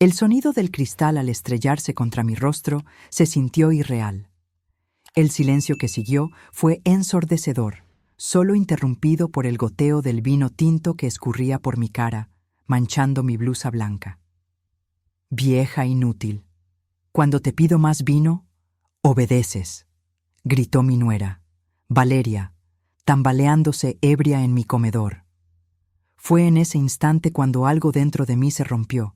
El sonido del cristal al estrellarse contra mi rostro se sintió irreal. El silencio que siguió fue ensordecedor, solo interrumpido por el goteo del vino tinto que escurría por mi cara, manchando mi blusa blanca. «Vieja inútil, cuando te pido más vino, obedeces», gritó mi nuera, Valeria, tambaleándose ebria en mi comedor. Fue en ese instante cuando algo dentro de mí se rompió,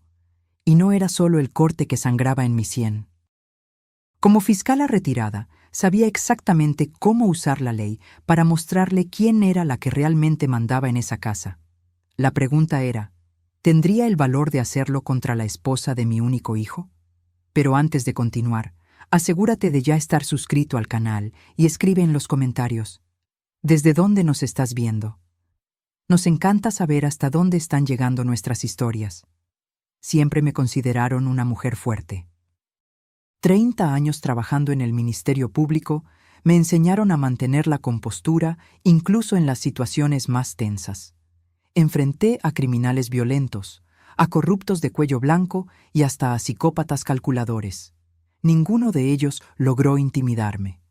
y no era solo el corte que sangraba en mi sien. Como fiscala retirada, sabía exactamente cómo usar la ley para mostrarle quién era la que realmente mandaba en esa casa. La pregunta era, ¿tendría el valor de hacerlo contra la esposa de mi único hijo? Pero antes de continuar, asegúrate de ya estar suscrito al canal y escribe en los comentarios, ¿desde dónde nos estás viendo? Nos encanta saber hasta dónde están llegando nuestras historias. Siempre me consideraron una mujer fuerte. 30 años trabajando en el Ministerio Público me enseñaron a mantener la compostura incluso en las situaciones más tensas. Enfrenté a criminales violentos, a corruptos de cuello blanco y hasta a psicópatas calculadores. Ninguno de ellos logró intimidarme.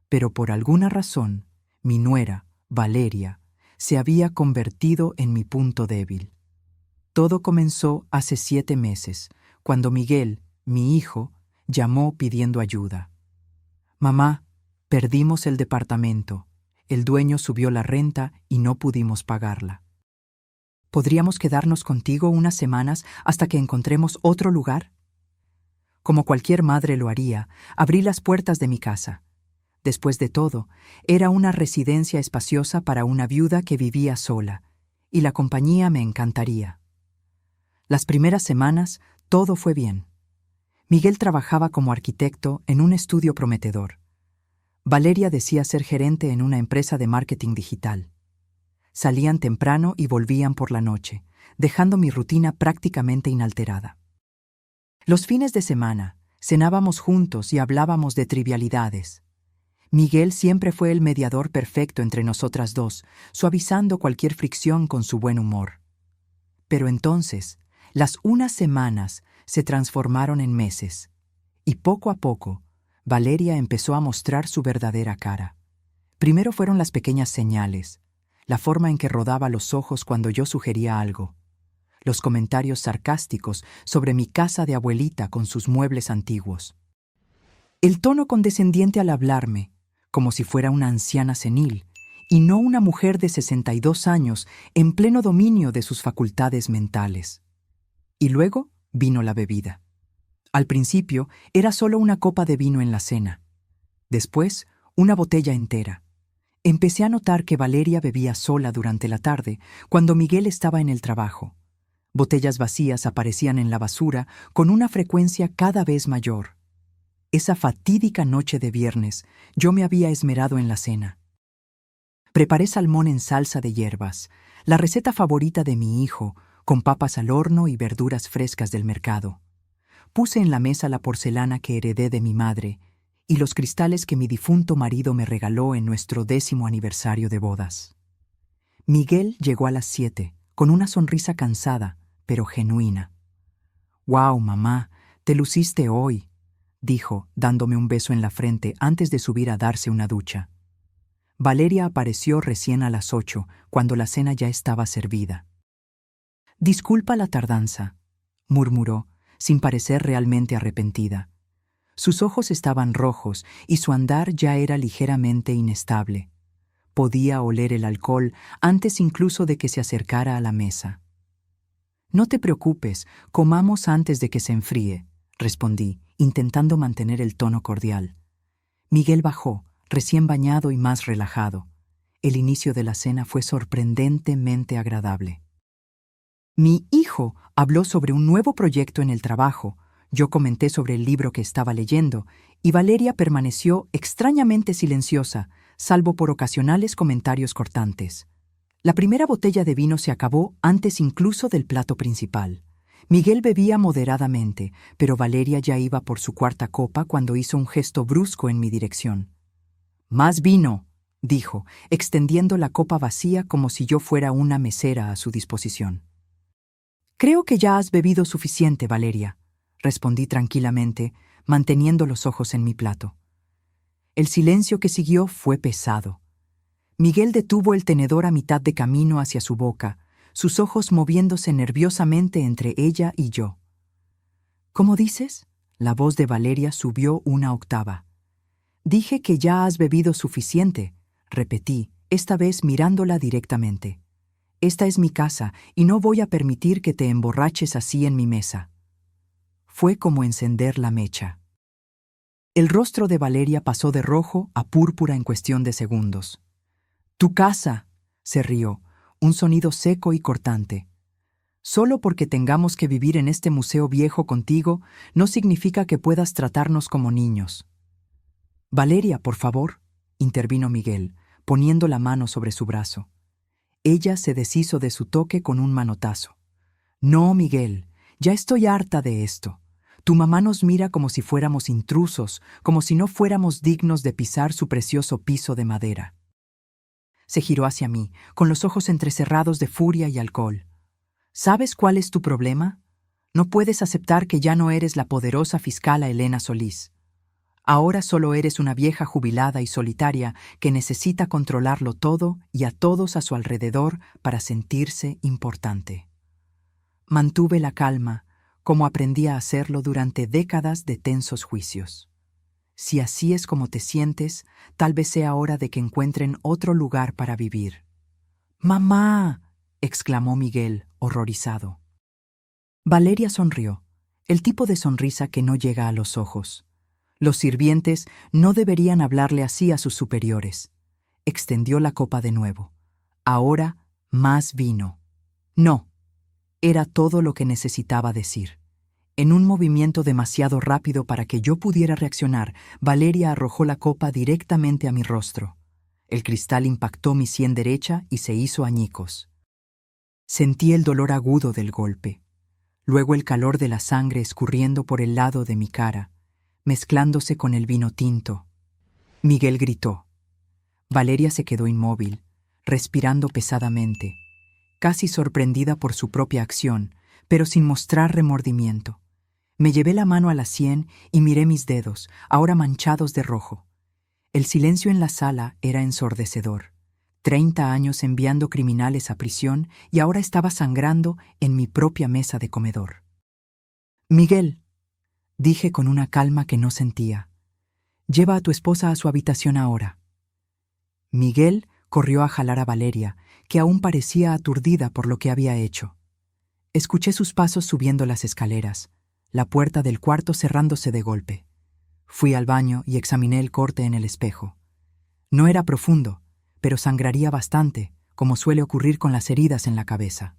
Pero por alguna razón, mi nuera, Valeria, se había convertido en mi punto débil. Todo comenzó hace 7 meses, cuando Miguel, mi hijo, llamó pidiendo ayuda. «Mamá, perdimos el departamento. El dueño subió la renta y no pudimos pagarla. ¿Podríamos quedarnos contigo unas semanas hasta que encontremos otro lugar?» Como cualquier madre lo haría, abrí las puertas de mi casa. Después de todo, era una residencia espaciosa para una viuda que vivía sola, y la compañía me encantaría. Las primeras semanas, todo fue bien. Miguel trabajaba como arquitecto en un estudio prometedor. Valeria decía ser gerente en una empresa de marketing digital. Salían temprano y volvían por la noche, dejando mi rutina prácticamente inalterada. Los fines de semana, cenábamos juntos y hablábamos de trivialidades. Miguel siempre fue el mediador perfecto entre nosotras dos, suavizando cualquier fricción con su buen humor. Pero entonces, las unas semanas se transformaron en meses, y poco a poco, Valeria empezó a mostrar su verdadera cara. Primero fueron las pequeñas señales, la forma en que rodaba los ojos cuando yo sugería algo, los comentarios sarcásticos sobre mi casa de abuelita con sus muebles antiguos, el tono condescendiente al hablarme, como si fuera una anciana senil, y no una mujer de 62 años en pleno dominio de sus facultades mentales. Y luego vino la bebida. Al principio era solo una copa de vino en la cena. Después, una botella entera. Empecé a notar que Valeria bebía sola durante la tarde, cuando Miguel estaba en el trabajo. Botellas vacías aparecían en la basura con una frecuencia cada vez mayor. Esa fatídica noche de viernes, yo me había esmerado en la cena. Preparé salmón en salsa de hierbas, la receta favorita de mi hijo, con papas al horno y verduras frescas del mercado. Puse en la mesa la porcelana que heredé de mi madre y los cristales que mi difunto marido me regaló en nuestro 10º aniversario de bodas. Miguel llegó a las 7, con una sonrisa cansada, pero genuina. «Wow, mamá, te luciste hoy», dijo, dándome un beso en la frente antes de subir a darse una ducha. Valeria apareció recién a las 8, cuando la cena ya estaba servida. «Disculpa la tardanza», murmuró, sin parecer realmente arrepentida. Sus ojos estaban rojos y su andar ya era ligeramente inestable. Podía oler el alcohol antes incluso de que se acercara a la mesa. «No te preocupes, comamos antes de que se enfríe», respondí, intentando mantener el tono cordial. Miguel bajó, recién bañado y más relajado. El inicio de la cena fue sorprendentemente agradable. Mi hijo habló sobre un nuevo proyecto en el trabajo, yo comenté sobre el libro que estaba leyendo, y Valeria permaneció extrañamente silenciosa, salvo por ocasionales comentarios cortantes. La primera botella de vino se acabó antes incluso del plato principal. Miguel bebía moderadamente, pero Valeria ya iba por su 4ª copa cuando hizo un gesto brusco en mi dirección. «Más vino», dijo, extendiendo la copa vacía como si yo fuera una mesera a su disposición. Creo que ya has bebido suficiente, Valeria, respondí tranquilamente, manteniendo los ojos en mi plato. El silencio que siguió fue pesado. Miguel detuvo el tenedor a mitad de camino hacia su boca, sus ojos moviéndose nerviosamente entre ella y yo. ¿Cómo dices? La voz de Valeria subió una octava. Dije que ya has bebido suficiente, repetí, esta vez mirándola directamente. Esta es mi casa y no voy a permitir que te emborraches así en mi mesa. Fue como encender la mecha. El rostro de Valeria pasó de rojo a púrpura en cuestión de segundos. «Tu casa», se rió, un sonido seco y cortante. «Solo porque tengamos que vivir en este museo viejo contigo, no significa que puedas tratarnos como niños». «Valeria, por favor», intervino Miguel, poniendo la mano sobre su brazo. Ella se deshizo de su toque con un manotazo. «No, Miguel, ya estoy harta de esto. Tu mamá nos mira como si fuéramos intrusos, como si no fuéramos dignos de pisar su precioso piso de madera». Se giró hacia mí, con los ojos entrecerrados de furia y alcohol. ¿Sabes cuál es tu problema? No puedes aceptar que ya no eres la poderosa fiscala Elena Solís. Ahora solo eres una vieja jubilada y solitaria que necesita controlarlo todo y a todos a su alrededor para sentirse importante. Mantuve la calma, como aprendí a hacerlo durante décadas de tensos juicios. Si así es como te sientes, tal vez sea hora de que encuentren otro lugar para vivir. «¡Mamá!», exclamó Miguel, horrorizado. Valeria sonrió, el tipo de sonrisa que no llega a los ojos. Los sirvientes no deberían hablarle así a sus superiores. Extendió la copa de nuevo. Ahora, más vino. No, era todo lo que necesitaba decir. En un movimiento demasiado rápido para que yo pudiera reaccionar, Valeria arrojó la copa directamente a mi rostro. El cristal impactó mi sien derecha y se hizo añicos. Sentí el dolor agudo del golpe, luego el calor de la sangre escurriendo por el lado de mi cara, mezclándose con el vino tinto. Miguel gritó. Valeria se quedó inmóvil, respirando pesadamente, casi sorprendida por su propia acción, pero sin mostrar remordimiento. Me llevé la mano a la sien y miré mis dedos, ahora manchados de rojo. El silencio en la sala era ensordecedor. 30 años enviando criminales a prisión y ahora estaba sangrando en mi propia mesa de comedor. «Miguel», dije con una calma que no sentía, «lleva a tu esposa a su habitación ahora». Miguel corrió a jalar a Valeria, que aún parecía aturdida por lo que había hecho. Escuché sus pasos subiendo las escaleras, la puerta del cuarto cerrándose de golpe. Fui al baño y examiné el corte en el espejo. No era profundo, pero sangraría bastante, como suele ocurrir con las heridas en la cabeza.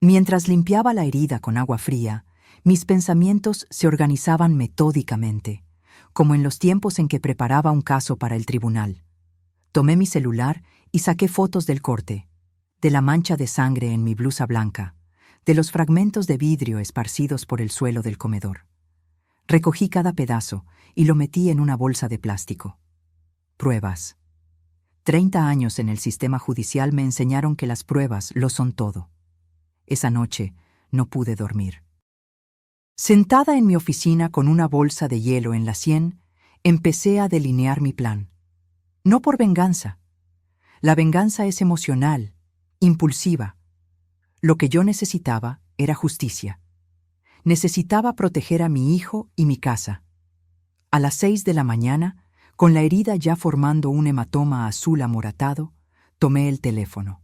Mientras limpiaba la herida con agua fría, mis pensamientos se organizaban metódicamente, como en los tiempos en que preparaba un caso para el tribunal. Tomé mi celular y saqué fotos del corte, de la mancha de sangre en mi blusa blanca, de los fragmentos de vidrio esparcidos por el suelo del comedor. Recogí cada pedazo y lo metí en una bolsa de plástico. Pruebas. 30 años en el sistema judicial me enseñaron que las pruebas lo son todo. Esa noche no pude dormir. Sentada en mi oficina con una bolsa de hielo en la sien, empecé a delinear mi plan. No por venganza. La venganza es emocional, impulsiva. Lo que yo necesitaba era justicia. Necesitaba proteger a mi hijo y mi casa. A las 6 de la mañana, con la herida ya formando un hematoma azul amoratado, tomé el teléfono.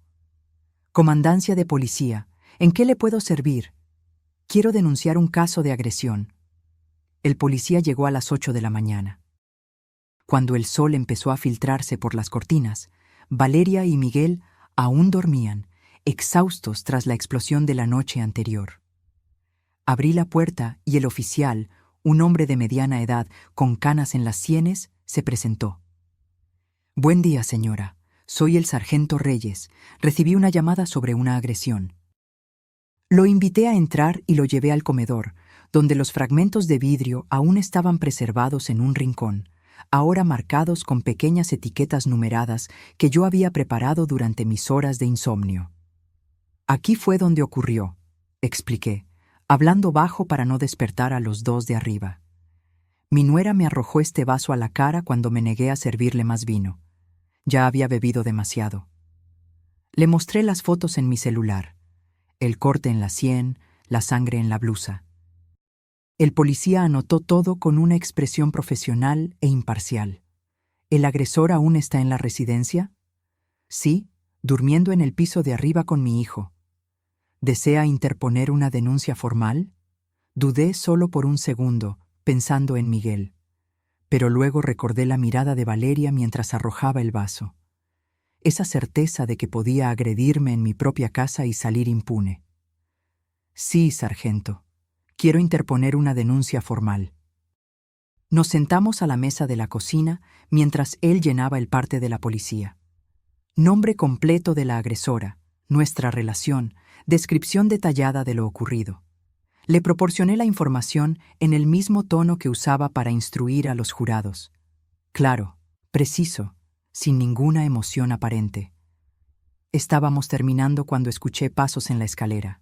«Comandancia de policía, ¿en qué le puedo servir? Quiero denunciar un caso de agresión». El policía llegó a las 8 de la mañana. Cuando el sol empezó a filtrarse por las cortinas, Valeria y Miguel aún dormían, exhaustos tras la explosión de la noche anterior. Abrí la puerta y el oficial, un hombre de mediana edad con canas en las sienes, se presentó. «Buen día, señora. Soy el sargento Reyes. Recibí una llamada sobre una agresión». Lo invité a entrar y lo llevé al comedor, donde los fragmentos de vidrio aún estaban preservados en un rincón, ahora marcados con pequeñas etiquetas numeradas que yo había preparado durante mis horas de insomnio. «Aquí fue donde ocurrió», expliqué, hablando bajo para no despertar a los dos de arriba. Mi nuera me arrojó este vaso a la cara cuando me negué a servirle más vino. Ya había bebido demasiado. Le mostré las fotos en mi celular, el corte en la sien, la sangre en la blusa. El policía anotó todo con una expresión profesional e imparcial. ¿El agresor aún está en la residencia? Sí, durmiendo en el piso de arriba con mi hijo. ¿Desea interponer una denuncia formal? Dudé solo por un segundo, pensando en Miguel. Pero luego recordé la mirada de Valeria mientras arrojaba el vaso. Esa certeza de que podía agredirme en mi propia casa y salir impune. Sí, sargento. Quiero interponer una denuncia formal. Nos sentamos a la mesa de la cocina mientras él llenaba el parte de la policía. Nombre completo de la agresora, nuestra relación, descripción detallada de lo ocurrido. Le proporcioné la información en el mismo tono que usaba para instruir a los jurados. Claro, preciso, sin ninguna emoción aparente. Estábamos terminando cuando escuché pasos en la escalera.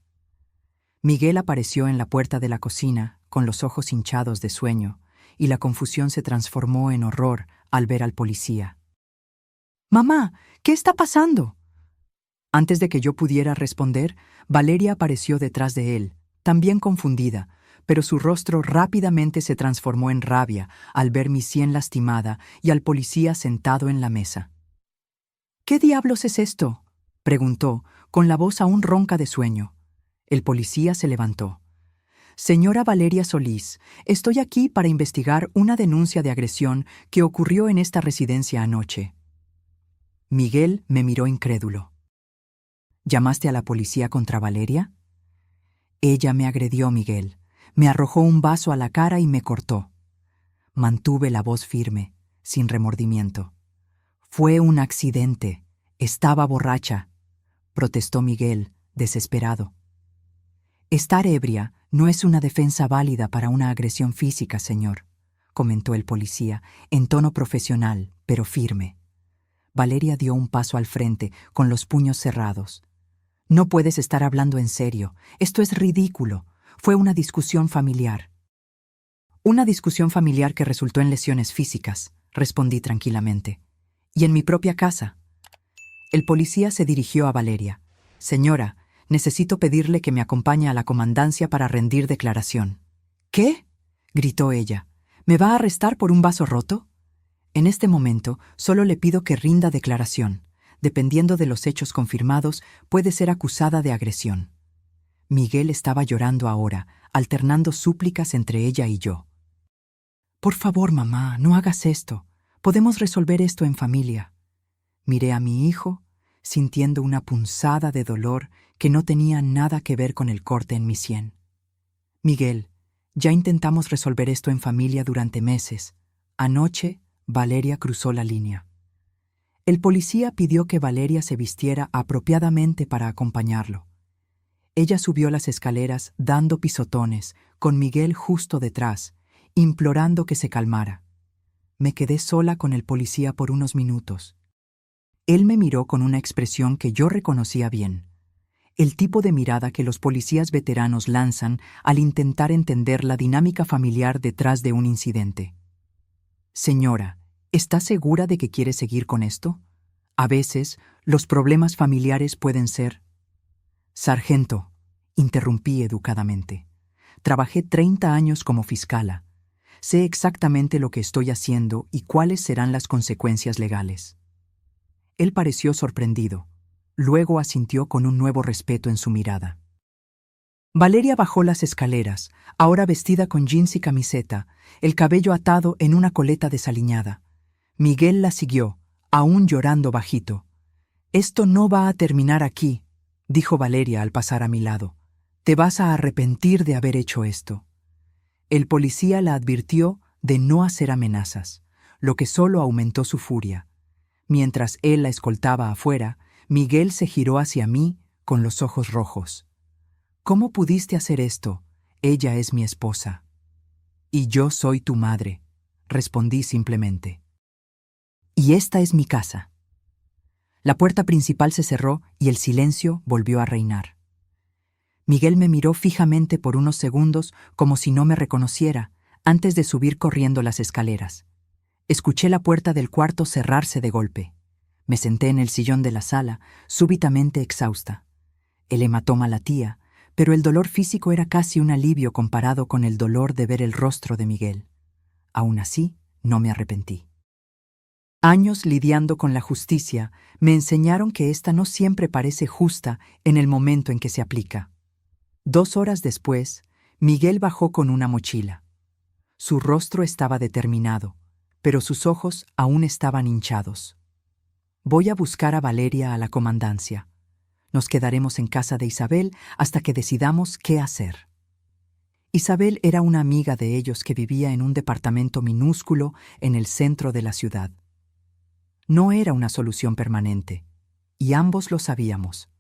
Miguel apareció en la puerta de la cocina, con los ojos hinchados de sueño, y la confusión se transformó en horror al ver al policía. «Mamá, ¿qué está pasando?». Antes de que yo pudiera responder, Valeria apareció detrás de él, también confundida, pero su rostro rápidamente se transformó en rabia al ver mi sien lastimada y al policía sentado en la mesa. «¿Qué diablos es esto?», preguntó, con la voz aún ronca de sueño. El policía se levantó. «Señora Valeria Solís, estoy aquí para investigar una denuncia de agresión que ocurrió en esta residencia anoche». Miguel me miró incrédulo. «¿Llamaste a la policía contra Valeria?». «Ella me agredió, Miguel. Me arrojó un vaso a la cara y me cortó». Mantuve la voz firme, sin remordimiento. «Fue un accidente. Estaba borracha», protestó Miguel, desesperado. «Estar ebria no es una defensa válida para una agresión física, señor», comentó el policía, en tono profesional, pero firme. Valeria dio un paso al frente, con los puños cerrados. «No puedes estar hablando en serio. Esto es ridículo. Fue una discusión familiar». «Una discusión familiar que resultó en lesiones físicas», respondí tranquilamente. «Y en mi propia casa». El policía se dirigió a Valeria. «Señora, necesito pedirle que me acompañe a la comandancia para rendir declaración». «¿Qué?», gritó ella. «¿Me va a arrestar por un vaso roto?». «En este momento, solo le pido que rinda declaración. Dependiendo de los hechos confirmados, puede ser acusada de agresión». Miguel estaba llorando ahora, alternando súplicas entre ella y yo. «Por favor, mamá, no hagas esto. Podemos resolver esto en familia». Miré a mi hijo, sintiendo una punzada de dolor que no tenía nada que ver con el corte en mi sien. «Miguel, ya intentamos resolver esto en familia durante meses. Anoche, Valeria cruzó la línea». El policía pidió que Valeria se vistiera apropiadamente para acompañarlo. Ella subió las escaleras dando pisotones, con Miguel justo detrás, implorando que se calmara. Me quedé sola con el policía por unos minutos. Él me miró con una expresión que yo reconocía bien. El tipo de mirada que los policías veteranos lanzan al intentar entender la dinámica familiar detrás de un incidente. «Señora, ¿está segura de que quiere seguir con esto? A veces, los problemas familiares pueden ser...». «Sargento», interrumpí educadamente. «Trabajé 30 años como fiscala. Sé exactamente lo que estoy haciendo y cuáles serán las consecuencias legales». Él pareció sorprendido. Luego asintió con un nuevo respeto en su mirada. Valeria bajó las escaleras, ahora vestida con jeans y camiseta, el cabello atado en una coleta desaliñada. Miguel la siguió, aún llorando bajito. «Esto no va a terminar aquí», dijo Valeria al pasar a mi lado. «Te vas a arrepentir de haber hecho esto». El policía la advirtió de no hacer amenazas, lo que solo aumentó su furia. Mientras él la escoltaba afuera, Miguel se giró hacia mí con los ojos rojos. «¿Cómo pudiste hacer esto? Ella es mi esposa». «Y yo soy tu madre», respondí simplemente. «Y esta es mi casa». La puerta principal se cerró y el silencio volvió a reinar. Miguel me miró fijamente por unos segundos como si no me reconociera, antes de subir corriendo las escaleras. Escuché la puerta del cuarto cerrarse de golpe. Me senté en el sillón de la sala, súbitamente exhausta. El hematoma latía, pero el dolor físico era casi un alivio comparado con el dolor de ver el rostro de Miguel. Aún así, no me arrepentí. Años lidiando con la justicia me enseñaron que ésta no siempre parece justa en el momento en que se aplica. 2 horas después, Miguel bajó con una mochila. Su rostro estaba determinado, pero sus ojos aún estaban hinchados. Voy a buscar a Valeria a la comandancia. Nos quedaremos en casa de Isabel hasta que decidamos qué hacer. Isabel era una amiga de ellos que vivía en un departamento minúsculo en el centro de la ciudad. No era una solución permanente, y ambos lo sabíamos.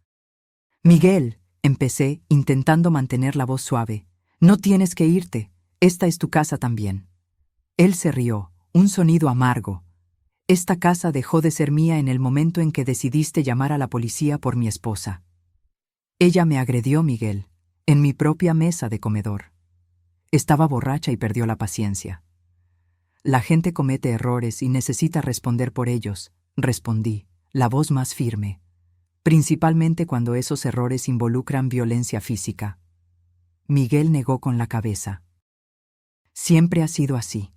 Miguel, empecé, intentando mantener la voz suave, no tienes que irte, esta es tu casa también. Él se rió, un sonido amargo. Esta casa dejó de ser mía en el momento en que decidiste llamar a la policía por mi esposa. Ella me agredió, Miguel, en mi propia mesa de comedor. Estaba borracha y perdió la paciencia. La gente comete errores y necesita responder por ellos, respondí, la voz más firme, principalmente cuando esos errores involucran violencia física. Miguel negó con la cabeza. Siempre ha sido así.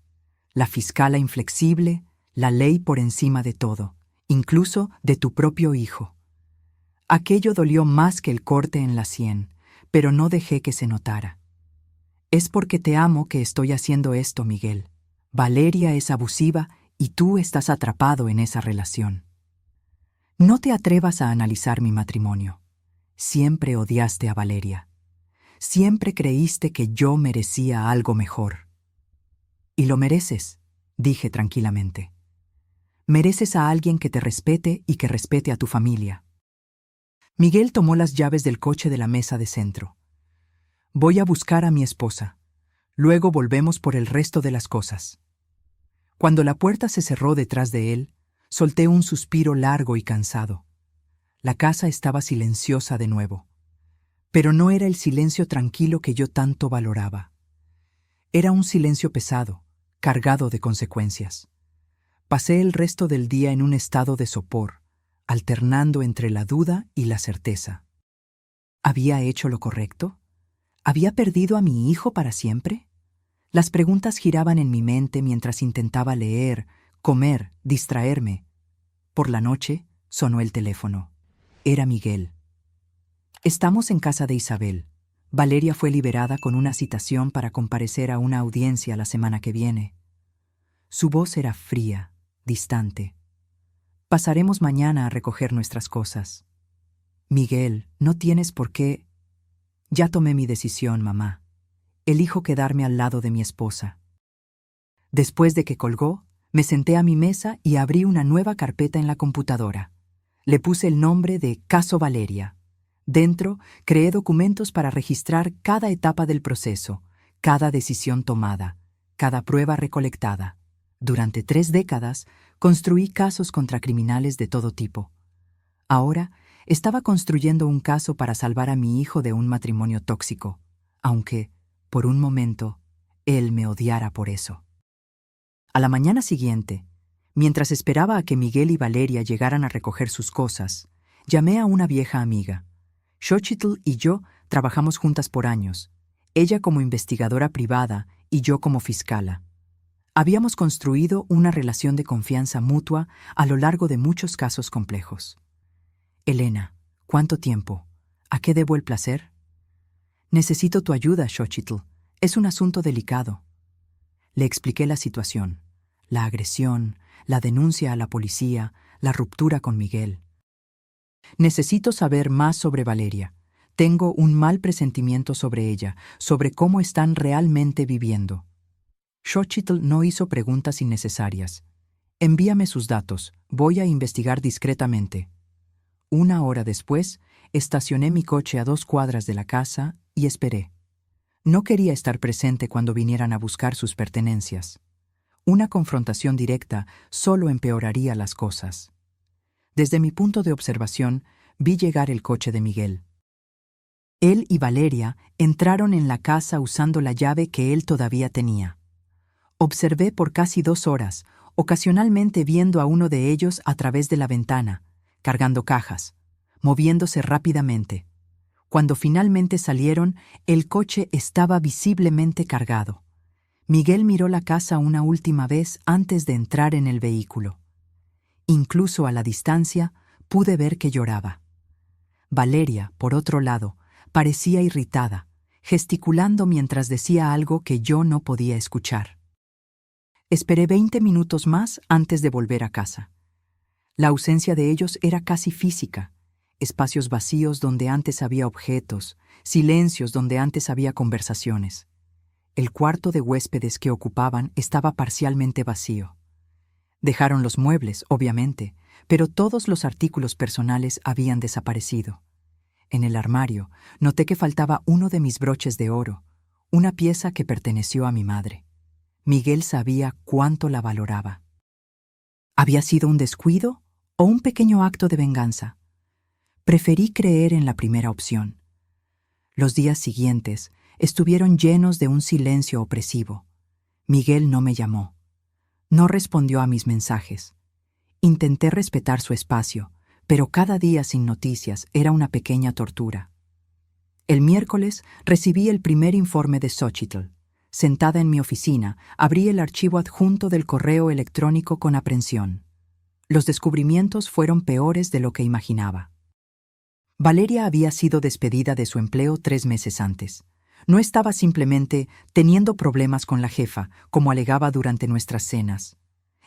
La fiscala inflexible, la ley por encima de todo, incluso de tu propio hijo. Aquello dolió más que el corte en la sien, pero no dejé que se notara. Es porque te amo que estoy haciendo esto, Miguel. Valeria es abusiva y tú estás atrapado en esa relación. No te atrevas a analizar mi matrimonio. Siempre odiaste a Valeria. Siempre creíste que yo merecía algo mejor. Y lo mereces, dije tranquilamente. Mereces a alguien que te respete y que respete a tu familia. Miguel tomó las llaves del coche de la mesa de centro. Voy a buscar a mi esposa. Luego volvemos por el resto de las cosas. Cuando la puerta se cerró detrás de él, solté un suspiro largo y cansado. La casa estaba silenciosa de nuevo. Pero no era el silencio tranquilo que yo tanto valoraba. Era un silencio pesado, cargado de consecuencias. Pasé el resto del día en un estado de sopor, alternando entre la duda y la certeza. ¿Había hecho lo correcto? ¿Había perdido a mi hijo para siempre? Las preguntas giraban en mi mente mientras intentaba leer, comer, distraerme. Por la noche sonó el teléfono. Era Miguel. Estamos en casa de Isabel. Valeria fue liberada con una citación para comparecer a una audiencia la semana que viene. Su voz era fría, distante. Pasaremos mañana a recoger nuestras cosas. Miguel, no tienes por qué. Ya tomé mi decisión, mamá. Elijo quedarme al lado de mi esposa. Después de que colgó, me senté a mi mesa y abrí una nueva carpeta en la computadora. Le puse el nombre de Caso Valeria. Dentro, creé documentos para registrar cada etapa del proceso, cada decisión tomada, cada prueba recolectada. Durante 3 décadas, construí casos contra criminales de todo tipo. Ahora, estaba construyendo un caso para salvar a mi hijo de un matrimonio tóxico, aunque, por un momento, él me odiara por eso. A la mañana siguiente, mientras esperaba a que Miguel y Valeria llegaran a recoger sus cosas, llamé a una vieja amiga. Xochitl y yo trabajamos juntas por años, ella como investigadora privada y yo como fiscala. Habíamos construido una relación de confianza mutua a lo largo de muchos casos complejos. Elena, ¿cuánto tiempo? ¿A qué debo el placer? Necesito tu ayuda, Xochitl. Es un asunto delicado. Le expliqué la situación, la agresión, la denuncia a la policía, la ruptura con Miguel. Necesito saber más sobre Valeria. Tengo un mal presentimiento sobre ella, sobre cómo están realmente viviendo. Xochitl no hizo preguntas innecesarias. Envíame sus datos, voy a investigar discretamente. 1 hora después, estacioné mi coche a 2 cuadras de la casa y esperé. No quería estar presente cuando vinieran a buscar sus pertenencias. Una confrontación directa solo empeoraría las cosas. Desde mi punto de observación, vi llegar el coche de Miguel. Él y Valeria entraron en la casa usando la llave que él todavía tenía. Observé por casi 2 horas, ocasionalmente viendo a uno de ellos a través de la ventana, cargando cajas, moviéndose rápidamente. Cuando finalmente salieron, el coche estaba visiblemente cargado. Miguel miró la casa una última vez antes de entrar en el vehículo. Incluso a la distancia, pude ver que lloraba. Valeria, por otro lado, parecía irritada, gesticulando mientras decía algo que yo no podía escuchar. Esperé 20 minutos más antes de volver a casa. La ausencia de ellos era casi física. Espacios vacíos donde antes había objetos, silencios donde antes había conversaciones. El cuarto de huéspedes que ocupaban estaba parcialmente vacío. Dejaron los muebles, obviamente, pero todos los artículos personales habían desaparecido. En el armario noté que faltaba uno de mis broches de oro, una pieza que perteneció a mi madre. Miguel sabía cuánto la valoraba. ¿Había sido un descuido o un pequeño acto de venganza? Preferí creer en la primera opción. Los días siguientes estuvieron llenos de un silencio opresivo. Miguel no me llamó. No respondió a mis mensajes. Intenté respetar su espacio, pero cada día sin noticias era una pequeña tortura. El miércoles recibí el primer informe de Xochitl. Sentada en mi oficina, abrí el archivo adjunto del correo electrónico con aprensión. Los descubrimientos fueron peores de lo que imaginaba. Valeria había sido despedida de su empleo 3 meses antes. No estaba simplemente teniendo problemas con la jefa, como alegaba durante nuestras cenas.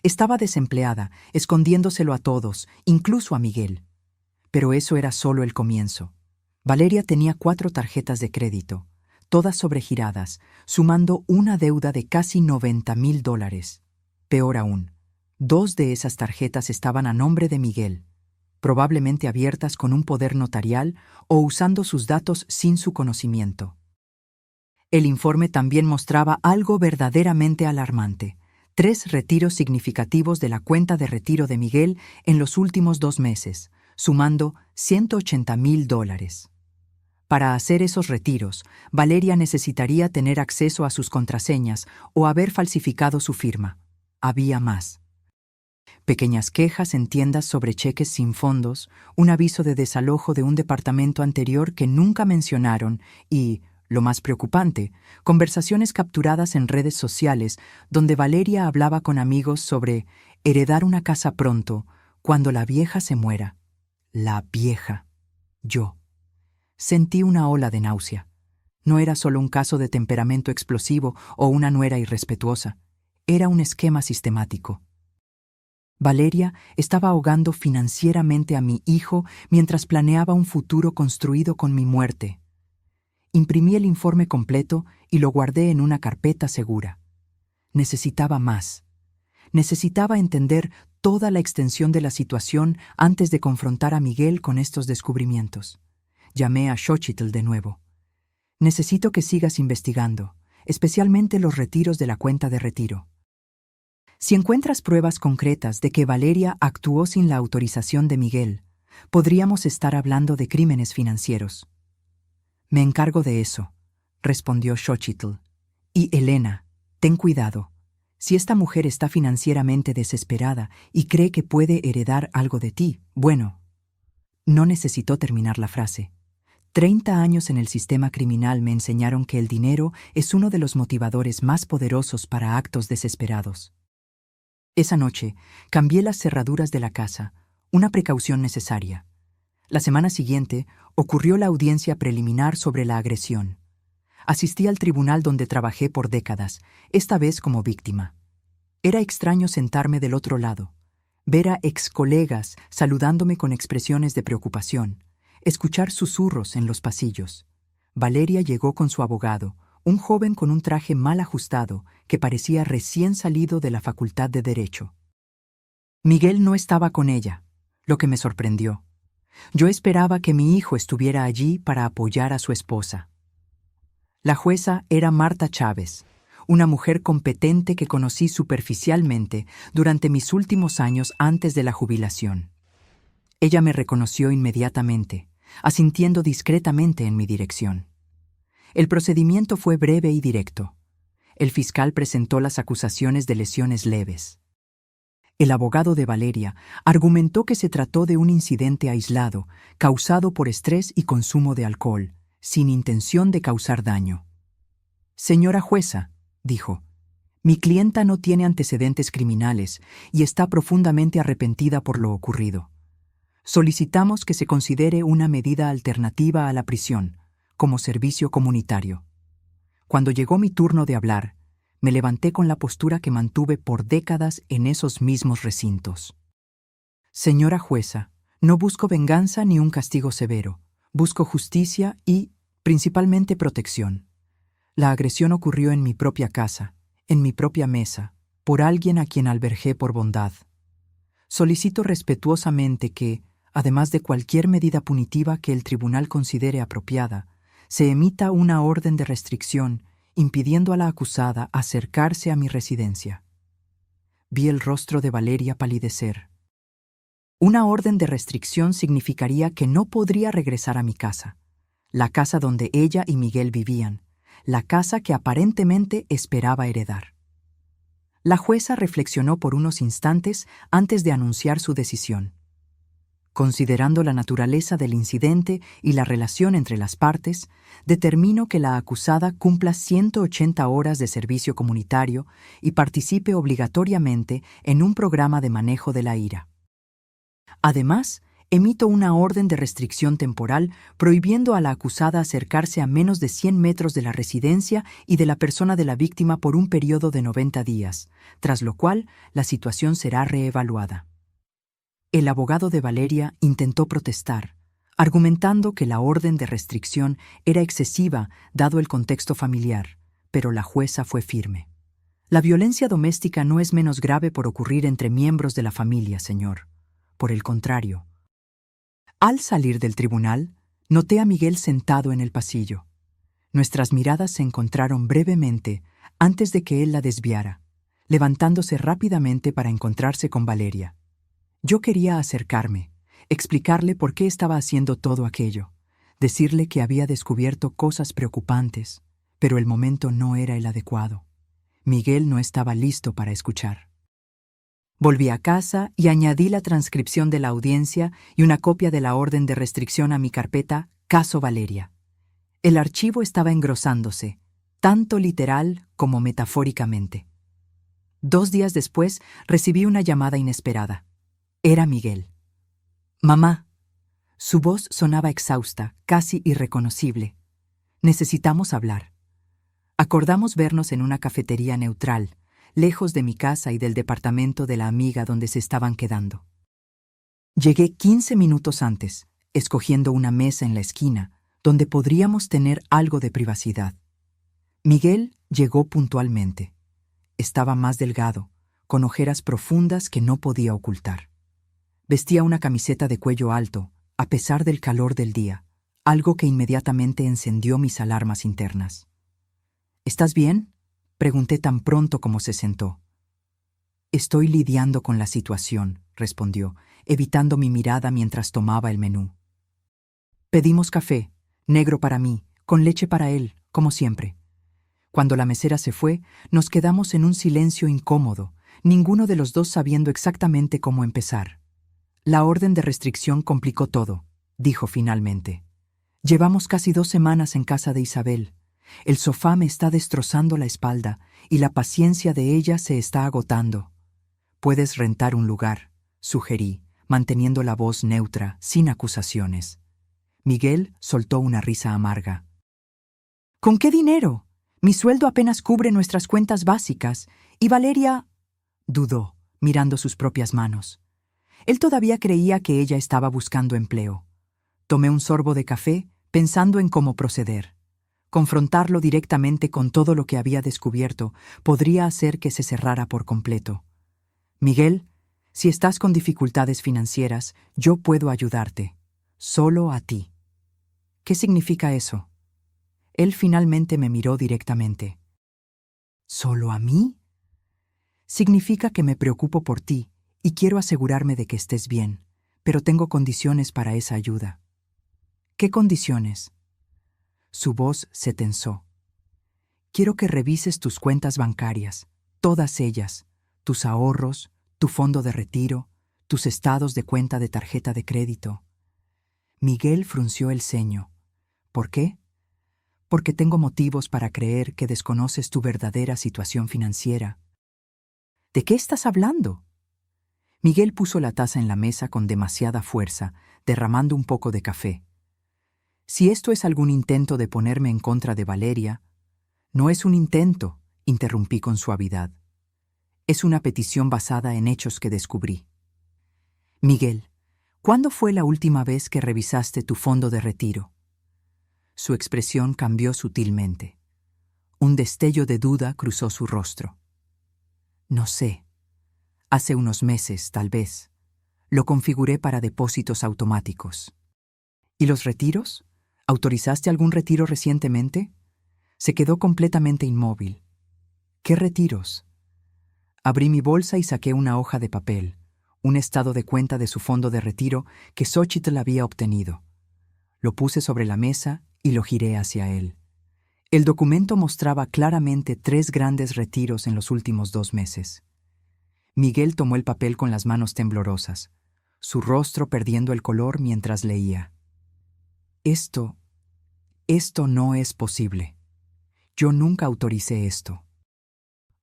Estaba desempleada, escondiéndoselo a todos, incluso a Miguel. Pero eso era solo el comienzo. Valeria tenía 4 tarjetas de crédito, todas sobregiradas, sumando una deuda de casi $90,000. Peor aún, 2 de esas tarjetas estaban a nombre de Miguel, probablemente abiertas con un poder notarial o usando sus datos sin su conocimiento. El informe también mostraba algo verdaderamente alarmante: 3 retiros significativos de la cuenta de retiro de Miguel en los últimos 2 meses, sumando $180,000. Para hacer esos retiros, Valeria necesitaría tener acceso a sus contraseñas o haber falsificado su firma. Había más. Pequeñas quejas en tiendas sobre cheques sin fondos, un aviso de desalojo de un departamento anterior que nunca mencionaron y, lo más preocupante, conversaciones capturadas en redes sociales donde Valeria hablaba con amigos sobre heredar una casa pronto, cuando la vieja se muera. La vieja. Yo. Sentí una ola de náusea. No era solo un caso de temperamento explosivo o una nuera irrespetuosa. Era un esquema sistemático. Valeria estaba ahogando financieramente a mi hijo mientras planeaba un futuro construido con mi muerte. Imprimí el informe completo y lo guardé en una carpeta segura. Necesitaba más. Necesitaba entender toda la extensión de la situación antes de confrontar a Miguel con estos descubrimientos. Llamé a Xochitl de nuevo. Necesito que sigas investigando, especialmente los retiros de la cuenta de retiro. Si encuentras pruebas concretas de que Valeria actuó sin la autorización de Miguel, podríamos estar hablando de crímenes financieros. Me encargo de eso, respondió Xochitl. Y Elena, ten cuidado. Si esta mujer está financieramente desesperada y cree que puede heredar algo de ti, bueno. No necesitó terminar la frase. 30 años en el sistema criminal me enseñaron que el dinero es uno de los motivadores más poderosos para actos desesperados. Esa noche, cambié las cerraduras de la casa, una precaución necesaria. La semana siguiente, ocurrió la audiencia preliminar sobre la agresión. Asistí al tribunal donde trabajé por décadas, esta vez como víctima. Era extraño sentarme del otro lado, ver a excolegas saludándome con expresiones de preocupación, escuchar susurros en los pasillos. Valeria llegó con su abogado, un joven con un traje mal ajustado que parecía recién salido de la Facultad de Derecho. Miguel no estaba con ella, lo que me sorprendió. Yo esperaba que mi hijo estuviera allí para apoyar a su esposa. La jueza era Marta Chávez, una mujer competente que conocí superficialmente durante mis últimos años antes de la jubilación. Ella me reconoció inmediatamente, asintiendo discretamente en mi dirección. El procedimiento fue breve y directo. El fiscal presentó las acusaciones de lesiones leves. El abogado de Valeria argumentó que se trató de un incidente aislado, causado por estrés y consumo de alcohol, sin intención de causar daño. Señora jueza, dijo, mi clienta no tiene antecedentes criminales y está profundamente arrepentida por lo ocurrido. Solicitamos que se considere una medida alternativa a la prisión, como servicio comunitario. Cuando llegó mi turno de hablar, me levanté con la postura que mantuve por décadas en esos mismos recintos. Señora jueza, no busco venganza ni un castigo severo. Busco justicia y, principalmente, protección. La agresión ocurrió en mi propia casa, en mi propia mesa, por alguien a quien albergué por bondad. Solicito respetuosamente que, además de cualquier medida punitiva que el tribunal considere apropiada, se emita una orden de restricción impidiendo a la acusada acercarse a mi residencia. Vi el rostro de Valeria palidecer. Una orden de restricción significaría que no podría regresar a mi casa, la casa donde ella y Miguel vivían, la casa que aparentemente esperaba heredar. La jueza reflexionó por unos instantes antes de anunciar su decisión. Considerando la naturaleza del incidente y la relación entre las partes, determino que la acusada cumpla 180 horas de servicio comunitario y participe obligatoriamente en un programa de manejo de la ira. Además, emito una orden de restricción temporal prohibiendo a la acusada acercarse a menos de 100 metros de la residencia y de la persona de la víctima por un periodo de 90 días, tras lo cual la situación será reevaluada. El abogado de Valeria intentó protestar, argumentando que la orden de restricción era excesiva dado el contexto familiar, pero la jueza fue firme. La violencia doméstica no es menos grave por ocurrir entre miembros de la familia, señor. Por el contrario. Al salir del tribunal, noté a Miguel sentado en el pasillo. Nuestras miradas se encontraron brevemente antes de que él la desviara, levantándose rápidamente para encontrarse con Valeria. Yo quería acercarme, explicarle por qué estaba haciendo todo aquello, decirle que había descubierto cosas preocupantes, pero el momento no era el adecuado. Miguel no estaba listo para escuchar. Volví a casa y añadí la transcripción de la audiencia y una copia de la orden de restricción a mi carpeta Caso Valeria. El archivo estaba engrosándose, tanto literal como metafóricamente. 2 días después recibí una llamada inesperada. Era Miguel. Mamá. Su voz sonaba exhausta, casi irreconocible. Necesitamos hablar. Acordamos vernos en una cafetería neutral, lejos de mi casa y del departamento de la amiga donde se estaban quedando. Llegué 15 minutos antes, escogiendo una mesa en la esquina, donde podríamos tener algo de privacidad. Miguel llegó puntualmente. Estaba más delgado, con ojeras profundas que no podía ocultar. Vestía una camiseta de cuello alto, a pesar del calor del día, algo que inmediatamente encendió mis alarmas internas. ¿Estás bien?, pregunté tan pronto como se sentó. Estoy lidiando con la situación, respondió, evitando mi mirada mientras tomaba el menú. Pedimos café, negro para mí, con leche para él, como siempre. Cuando la mesera se fue, nos quedamos en un silencio incómodo, ninguno de los dos sabiendo exactamente cómo empezar. La orden de restricción complicó todo, dijo finalmente. Llevamos casi 2 semanas en casa de Isabel. El sofá me está destrozando la espalda y la paciencia de ella se está agotando. Puedes rentar un lugar, sugerí, manteniendo la voz neutra, sin acusaciones. Miguel soltó una risa amarga. ¿Con qué dinero? Mi sueldo apenas cubre nuestras cuentas básicas, y Valeria... dudó, mirando sus propias manos. Él todavía creía que ella estaba buscando empleo. Tomé un sorbo de café, pensando en cómo proceder. Confrontarlo directamente con todo lo que había descubierto podría hacer que se cerrara por completo. Miguel, si estás con dificultades financieras, yo puedo ayudarte. Solo a ti. ¿Qué significa eso? Él finalmente me miró directamente. ¿Solo a mí? Significa que me preocupo por ti y quiero asegurarme de que estés bien, pero tengo condiciones para esa ayuda. ¿Qué condiciones? Su voz se tensó. Quiero que revises tus cuentas bancarias, todas ellas, tus ahorros, tu fondo de retiro, tus estados de cuenta de tarjeta de crédito. Miguel frunció el ceño. ¿Por qué? Porque tengo motivos para creer que desconoces tu verdadera situación financiera. ¿De qué estás hablando? Miguel puso la taza en la mesa con demasiada fuerza, derramando un poco de café. Si esto es algún intento de ponerme en contra de Valeria, no es un intento, interrumpí con suavidad. Es una petición basada en hechos que descubrí. Miguel, ¿cuándo fue la última vez que revisaste tu fondo de retiro? Su expresión cambió sutilmente. Un destello de duda cruzó su rostro. No sé. Hace unos meses, tal vez. Lo configuré para depósitos automáticos. ¿Y los retiros? ¿Autorizaste algún retiro recientemente? Se quedó completamente inmóvil. ¿Qué retiros? Abrí mi bolsa y saqué una hoja de papel, un estado de cuenta de su fondo de retiro que Xochitl había obtenido. Lo puse sobre la mesa y lo giré hacia él. El documento mostraba claramente 3 grandes retiros en los últimos 2 meses. Miguel tomó el papel con las manos temblorosas, su rostro perdiendo el color mientras leía. Esto no es posible. Yo nunca autoricé esto.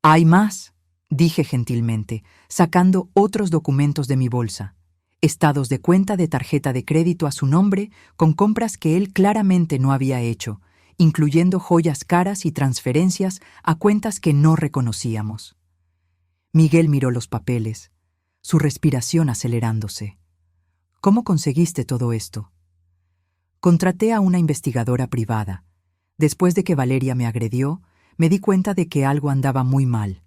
Hay más, dije gentilmente, sacando otros documentos de mi bolsa. Estados de cuenta de tarjeta de crédito a su nombre con compras que él claramente no había hecho, incluyendo joyas caras y transferencias a cuentas que no reconocíamos. Miguel miró los papeles, su respiración acelerándose. ¿Cómo conseguiste todo esto? Contraté a una investigadora privada. Después de que Valeria me agredió, me di cuenta de que algo andaba muy mal.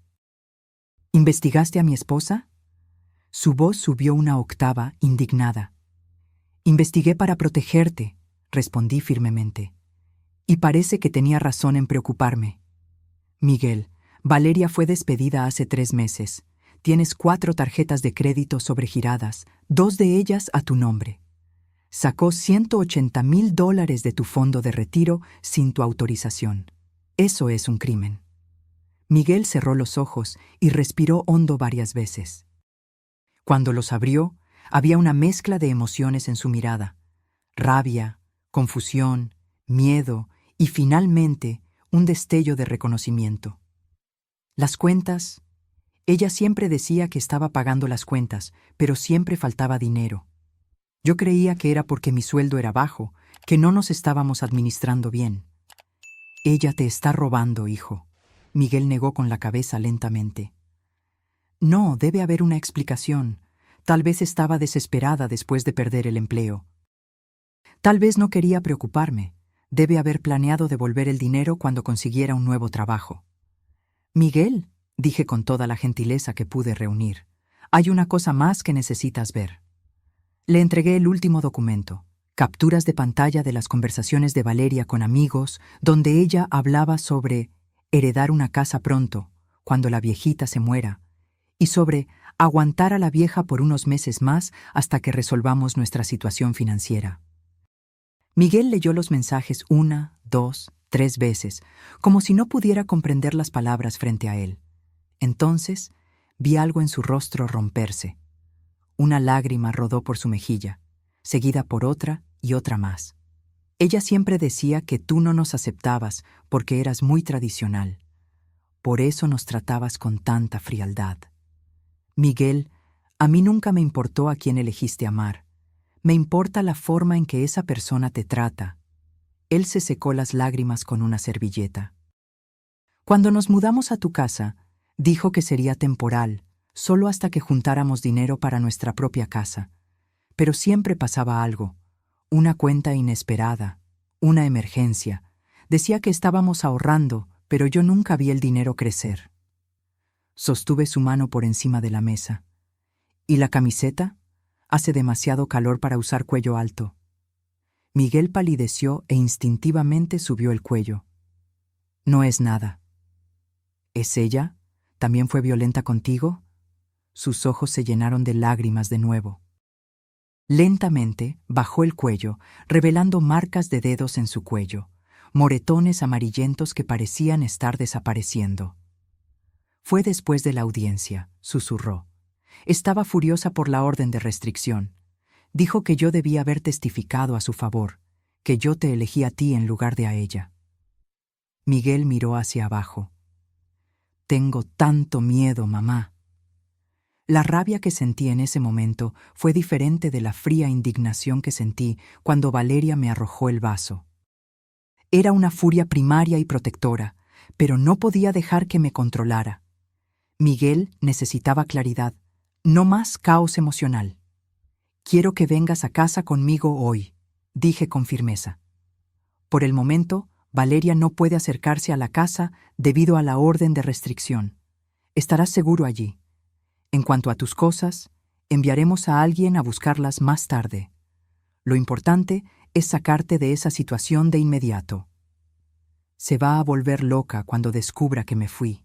¿Investigaste a mi esposa? Su voz subió una octava, indignada. Investigué para protegerte, respondí firmemente. Y parece que tenía razón en preocuparme. Miguel, Valeria fue despedida hace 3 meses. Tienes 4 tarjetas de crédito sobregiradas, 2 de ellas a tu nombre. Sacó $180,000 de tu fondo de retiro sin tu autorización. Eso es un crimen. Miguel cerró los ojos y respiró hondo varias veces. Cuando los abrió, había una mezcla de emociones en su mirada. Rabia, confusión, miedo y finalmente un destello de reconocimiento. Las cuentas. Ella siempre decía que estaba pagando las cuentas, pero siempre faltaba dinero. Yo creía que era porque mi sueldo era bajo, que no nos estábamos administrando bien. Ella te está robando, hijo. Miguel negó con la cabeza lentamente. No, debe haber una explicación. Tal vez estaba desesperada después de perder el empleo. Tal vez no quería preocuparme. Debe haber planeado devolver el dinero cuando consiguiera un nuevo trabajo. Miguel, dije con toda la gentileza que pude reunir, hay una cosa más que necesitas ver. Le entregué el último documento, capturas de pantalla de las conversaciones de Valeria con amigos, donde ella hablaba sobre heredar una casa pronto, cuando la viejita se muera, y sobre aguantar a la vieja por unos meses más hasta que resolvamos nuestra situación financiera. Miguel leyó los mensajes 1, 2, 3 veces, como si no pudiera comprender las palabras frente a él. Entonces, vi algo en su rostro romperse. Una lágrima rodó por su mejilla, seguida por otra y otra más. Ella siempre decía que tú no nos aceptabas porque eras muy tradicional. Por eso nos tratabas con tanta frialdad. Miguel, a mí nunca me importó a quién elegiste amar. Me importa la forma en que esa persona te trata. Él se secó las lágrimas con una servilleta. Cuando nos mudamos a tu casa, dijo que sería temporal, solo hasta que juntáramos dinero para nuestra propia casa. Pero siempre pasaba algo, una cuenta inesperada, una emergencia. Decía que estábamos ahorrando, pero yo nunca vi el dinero crecer. Sostuve su mano por encima de la mesa. ¿Y la camiseta? Hace demasiado calor para usar cuello alto. Miguel palideció e instintivamente subió el cuello. No es nada. ¿Es ella? ¿También fue violenta contigo? Sus ojos se llenaron de lágrimas de nuevo. Lentamente bajó el cuello, revelando marcas de dedos en su cuello, moretones amarillentos que parecían estar desapareciendo. Fue después de la audiencia, susurró. Estaba furiosa por la orden de restricción. Dijo que yo debía haber testificado a su favor, que yo te elegí a ti en lugar de a ella. Miguel miró hacia abajo. Tengo tanto miedo, mamá. La rabia que sentí en ese momento fue diferente de la fría indignación que sentí cuando Valeria me arrojó el vaso. Era una furia primaria y protectora, pero no podía dejar que me controlara. Miguel necesitaba claridad, no más caos emocional. Quiero que vengas a casa conmigo hoy, dije con firmeza. Por el momento, Valeria no puede acercarse a la casa debido a la orden de restricción. Estarás seguro allí. En cuanto a tus cosas, enviaremos a alguien a buscarlas más tarde. Lo importante es sacarte de esa situación de inmediato. Se va a volver loca cuando descubra que me fui.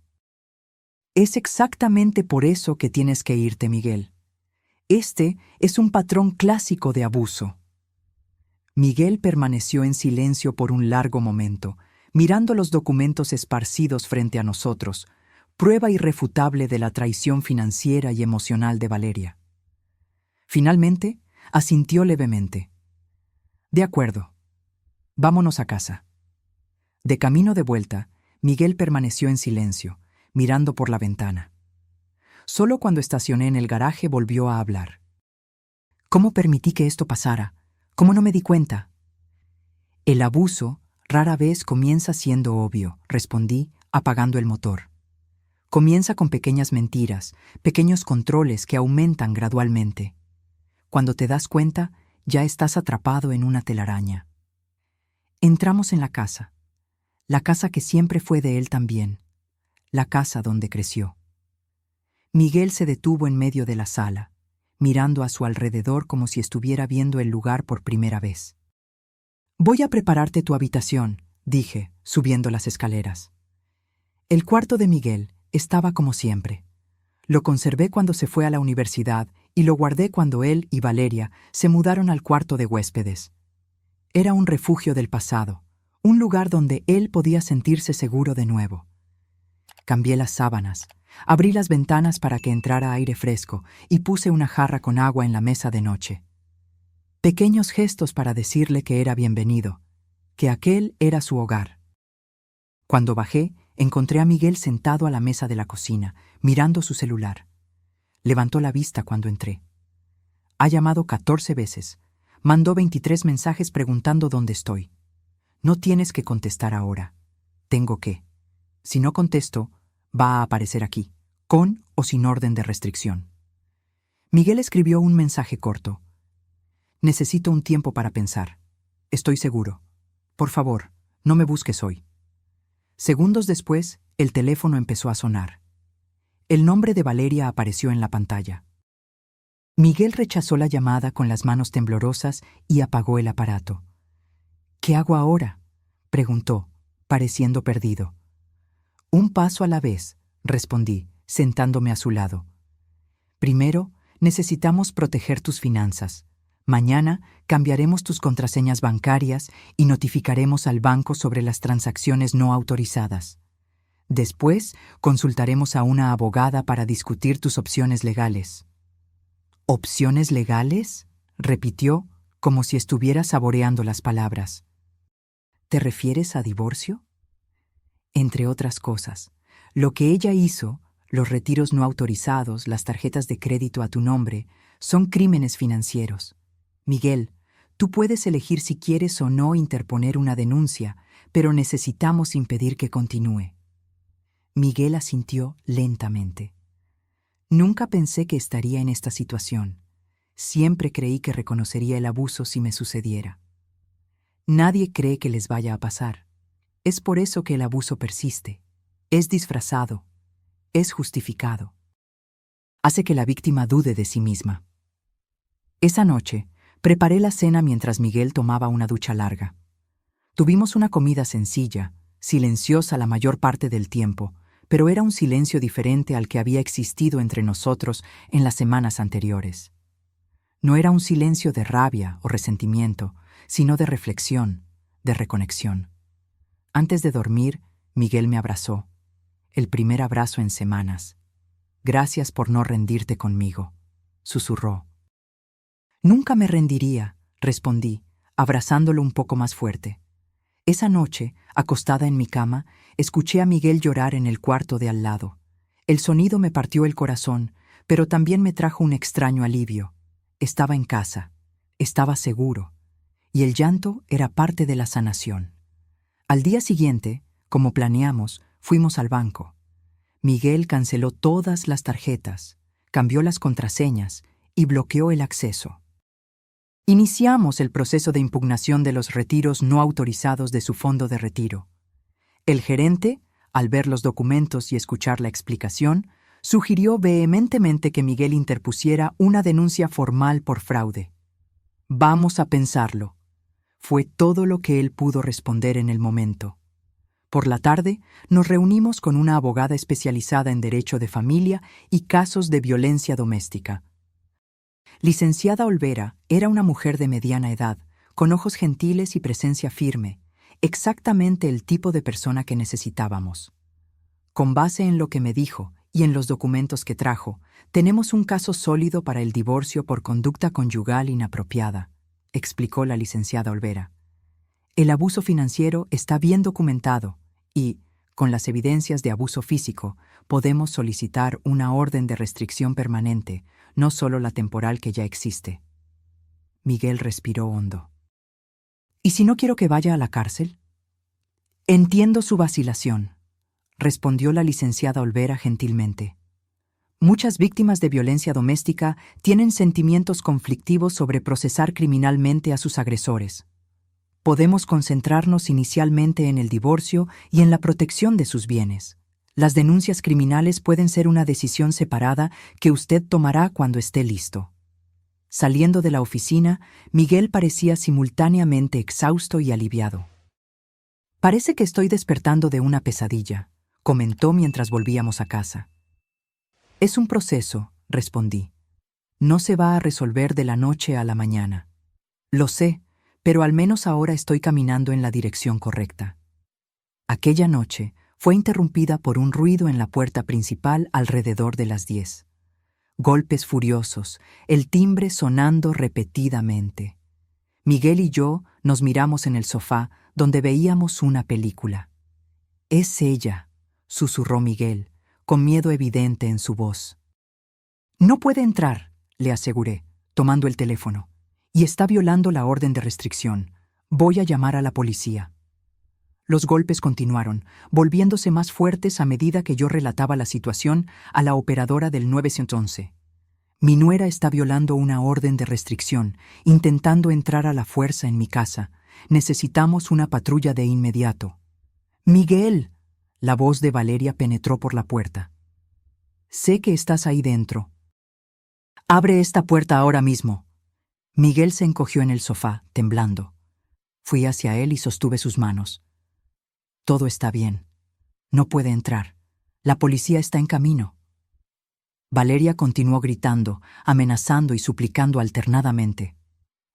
Es exactamente por eso que tienes que irte, Miguel. Este es un patrón clásico de abuso. Miguel permaneció en silencio por un largo momento, mirando los documentos esparcidos frente a nosotros, prueba irrefutable de la traición financiera y emocional de Valeria. Finalmente, asintió levemente. De acuerdo. Vámonos a casa. De camino de vuelta, Miguel permaneció en silencio, mirando por la ventana. Solo cuando estacioné en el garaje volvió a hablar. ¿Cómo permití que esto pasara? ¿Cómo no me di cuenta? El abuso rara vez comienza siendo obvio, respondí, apagando el motor. Comienza con pequeñas mentiras, pequeños controles que aumentan gradualmente. Cuando te das cuenta, ya estás atrapado en una telaraña. Entramos en la casa que siempre fue de él también, la casa donde creció. Miguel se detuvo en medio de la sala, mirando a su alrededor como si estuviera viendo el lugar por primera vez. Voy a prepararte tu habitación, dije, subiendo las escaleras. El cuarto de Miguel estaba como siempre. Lo conservé cuando se fue a la universidad y lo guardé cuando él y Valeria se mudaron al cuarto de huéspedes. Era un refugio del pasado, un lugar donde él podía sentirse seguro de nuevo. Cambié las sábanas, abrí las ventanas para que entrara aire fresco y puse una jarra con agua en la mesa de noche. Pequeños gestos para decirle que era bienvenido, que aquel era su hogar. Cuando bajé, encontré a Miguel sentado a la mesa de la cocina, mirando su celular. Levantó la vista cuando entré. Ha llamado 14 veces. Mandó 23 mensajes preguntando dónde estoy. No tienes que contestar ahora. Tengo que. Si no contesto, va a aparecer aquí, con o sin orden de restricción. Miguel escribió un mensaje corto. Necesito un tiempo para pensar. Estoy seguro. Por favor, no me busques hoy. Segundos después, el teléfono empezó a sonar. El nombre de Valeria apareció en la pantalla. Miguel rechazó la llamada con las manos temblorosas y apagó el aparato. ¿Qué hago ahora?, preguntó, pareciendo perdido. Un paso a la vez, respondí, sentándome a su lado. Primero, necesitamos proteger tus finanzas. Mañana cambiaremos tus contraseñas bancarias y notificaremos al banco sobre las transacciones no autorizadas. Después, consultaremos a una abogada para discutir tus opciones legales. ¿Opciones legales?, repitió, como si estuviera saboreando las palabras. ¿Te refieres a divorcio? Entre otras cosas, lo que ella hizo, los retiros no autorizados, las tarjetas de crédito a tu nombre, son crímenes financieros. Miguel, tú puedes elegir si quieres o no interponer una denuncia, pero necesitamos impedir que continúe. Miguel asintió lentamente. Nunca pensé que estaría en esta situación. Siempre creí que reconocería el abuso si me sucediera. Nadie cree que les vaya a pasar. Es por eso que el abuso persiste. Es disfrazado. Es justificado. Hace que la víctima dude de sí misma. Esa noche, preparé la cena mientras Miguel tomaba una ducha larga. Tuvimos una comida sencilla, silenciosa la mayor parte del tiempo, pero era un silencio diferente al que había existido entre nosotros en las semanas anteriores. No era un silencio de rabia o resentimiento, sino de reflexión, de reconexión. Antes de dormir, Miguel me abrazó, el primer abrazo en semanas. «Gracias por no rendirte conmigo», susurró. «Nunca me rendiría», respondí, abrazándolo un poco más fuerte. Esa noche, acostada en mi cama, escuché a Miguel llorar en el cuarto de al lado. El sonido me partió el corazón, pero también me trajo un extraño alivio. Estaba en casa, estaba seguro, y el llanto era parte de la sanación. Al día siguiente, como planeamos, fuimos al banco. Miguel canceló todas las tarjetas, cambió las contraseñas y bloqueó el acceso. Iniciamos el proceso de impugnación de los retiros no autorizados de su fondo de retiro. El gerente, al ver los documentos y escuchar la explicación, sugirió vehementemente que Miguel interpusiera una denuncia formal por fraude. «Vamos a pensarlo», fue todo lo que él pudo responder en el momento. Por la tarde, nos reunimos con una abogada especializada en derecho de familia y casos de violencia doméstica. Licenciada Olvera era una mujer de mediana edad, con ojos gentiles y presencia firme, exactamente el tipo de persona que necesitábamos. Con base en lo que me dijo y en los documentos que trajo, tenemos un caso sólido para el divorcio por conducta conyugal inapropiada, explicó la licenciada Olvera. El abuso financiero está bien documentado y, con las evidencias de abuso físico, podemos solicitar una orden de restricción permanente, no solo la temporal que ya existe. Miguel respiró hondo. ¿Y si no quiero que vaya a la cárcel? Entiendo su vacilación, respondió la licenciada Olvera gentilmente. Muchas víctimas de violencia doméstica tienen sentimientos conflictivos sobre procesar criminalmente a sus agresores. Podemos concentrarnos inicialmente en el divorcio y en la protección de sus bienes. Las denuncias criminales pueden ser una decisión separada que usted tomará cuando esté listo. Saliendo de la oficina, Miguel parecía simultáneamente exhausto y aliviado. «Parece que estoy despertando de una pesadilla», comentó mientras volvíamos a casa. «Es un proceso», respondí. «No se va a resolver de la noche a la mañana». «Lo sé, pero al menos ahora estoy caminando en la dirección correcta». Aquella noche fue interrumpida por un ruido en la puerta principal alrededor de las 10. Golpes furiosos, el timbre sonando repetidamente. Miguel y yo nos miramos en el sofá donde veíamos una película. «Es ella», susurró Miguel, con miedo evidente en su voz. «No puede entrar», le aseguré, tomando el teléfono. «Y está violando la orden de restricción. Voy a llamar a la policía». Los golpes continuaron, volviéndose más fuertes a medida que yo relataba la situación a la operadora del 911. «Mi nuera está violando una orden de restricción, intentando entrar a la fuerza en mi casa. Necesitamos una patrulla de inmediato». «Miguel», la voz de Valeria penetró por la puerta. «Sé que estás ahí dentro. Abre esta puerta ahora mismo». Miguel se encogió en el sofá, temblando. Fui hacia él y sostuve sus manos. «Todo está bien. No puede entrar. La policía está en camino». Valeria continuó gritando, amenazando y suplicando alternadamente.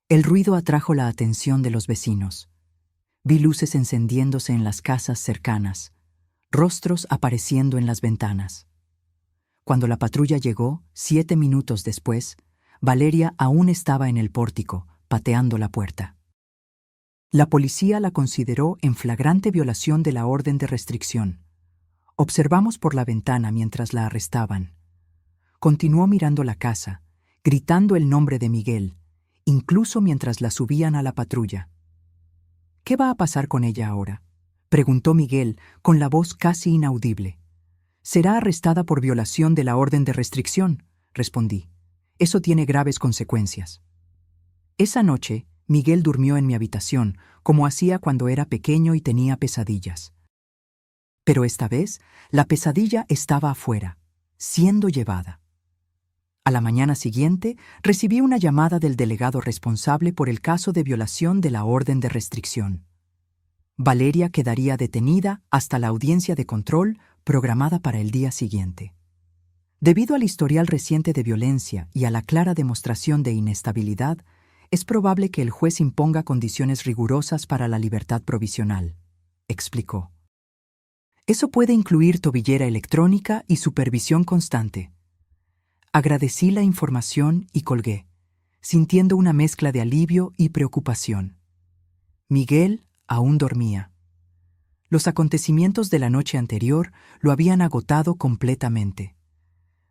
El ruido atrajo la atención de los vecinos. Vi luces encendiéndose en las casas cercanas, rostros apareciendo en las ventanas. Cuando la patrulla llegó, 7 minutos después, Valeria aún estaba en el pórtico, pateando la puerta. La policía la consideró en flagrante violación de la orden de restricción. Observamos por la ventana mientras la arrestaban. Continuó mirando la casa, gritando el nombre de Miguel, incluso mientras la subían a la patrulla. «¿Qué va a pasar con ella ahora?», preguntó Miguel con la voz casi inaudible. «Será arrestada por violación de la orden de restricción», respondí. «Eso tiene graves consecuencias». Esa noche, Miguel durmió en mi habitación, como hacía cuando era pequeño y tenía pesadillas. Pero esta vez, la pesadilla estaba afuera, siendo llevada. A la mañana siguiente, recibí una llamada del delegado responsable por el caso de violación de la orden de restricción. Valeria quedaría detenida hasta la audiencia de control programada para el día siguiente. Debido al historial reciente de violencia y a la clara demostración de inestabilidad, es probable que el juez imponga condiciones rigurosas para la libertad provisional, explicó. Eso puede incluir tobillera electrónica y supervisión constante. Agradecí la información y colgué, sintiendo una mezcla de alivio y preocupación. Miguel aún dormía. Los acontecimientos de la noche anterior lo habían agotado completamente.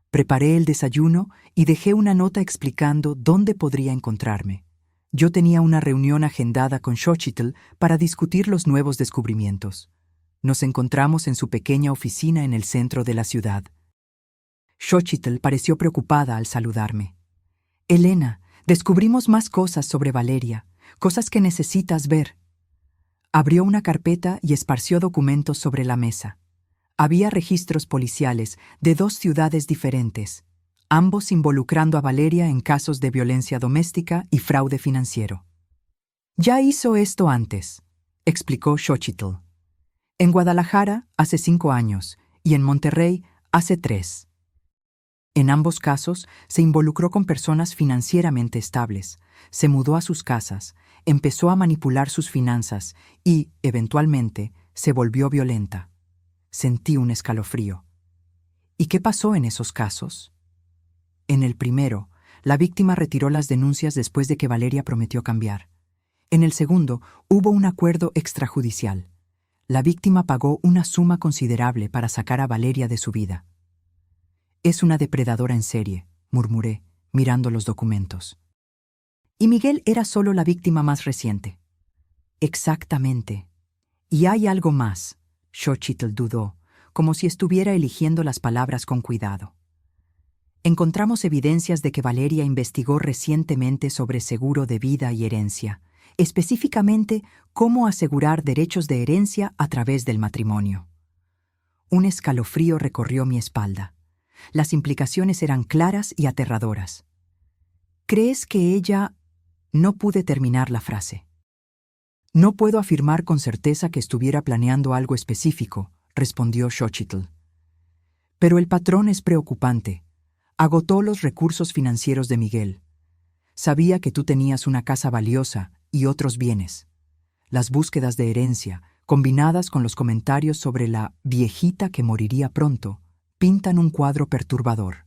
Preparé el desayuno y dejé una nota explicando dónde podría encontrarme. Yo tenía una reunión agendada con Xochitl para discutir los nuevos descubrimientos. Nos encontramos en su pequeña oficina en el centro de la ciudad. Xochitl pareció preocupada al saludarme. «Elena, descubrimos más cosas sobre Valeria, cosas que necesitas ver». Abrió una carpeta y esparció documentos sobre la mesa. Había registros policiales de 2 ciudades diferentes, ambos involucrando a Valeria en casos de violencia doméstica y fraude financiero. «Ya hizo esto antes», explicó Xochitl. «En Guadalajara hace 5 años y en Monterrey hace 3. En ambos casos se involucró con personas financieramente estables, se mudó a sus casas, empezó a manipular sus finanzas y, eventualmente, se volvió violenta». Sentí un escalofrío. ¿Y qué pasó en esos casos? En el primero, la víctima retiró las denuncias después de que Valeria prometió cambiar. En el segundo, hubo un acuerdo extrajudicial. La víctima pagó una suma considerable para sacar a Valeria de su vida. «Es una depredadora en serie», murmuré, mirando los documentos. «Y Miguel era solo la víctima más reciente». «Exactamente. Y hay algo más». Xochitl dudó, como si estuviera eligiendo las palabras con cuidado. «Encontramos evidencias de que Valeria investigó recientemente sobre seguro de vida y herencia, específicamente cómo asegurar derechos de herencia a través del matrimonio». Un escalofrío recorrió mi espalda. Las implicaciones eran claras y aterradoras. «¿Crees que ella...?» No pude terminar la frase. «No puedo afirmar con certeza que estuviera planeando algo específico», respondió Xochitl. «Pero el patrón es preocupante. Agotó los recursos financieros de Miguel. Sabía que tú tenías una casa valiosa y otros bienes. Las búsquedas de herencia, combinadas con los comentarios sobre la viejita que moriría pronto, pintan un cuadro perturbador».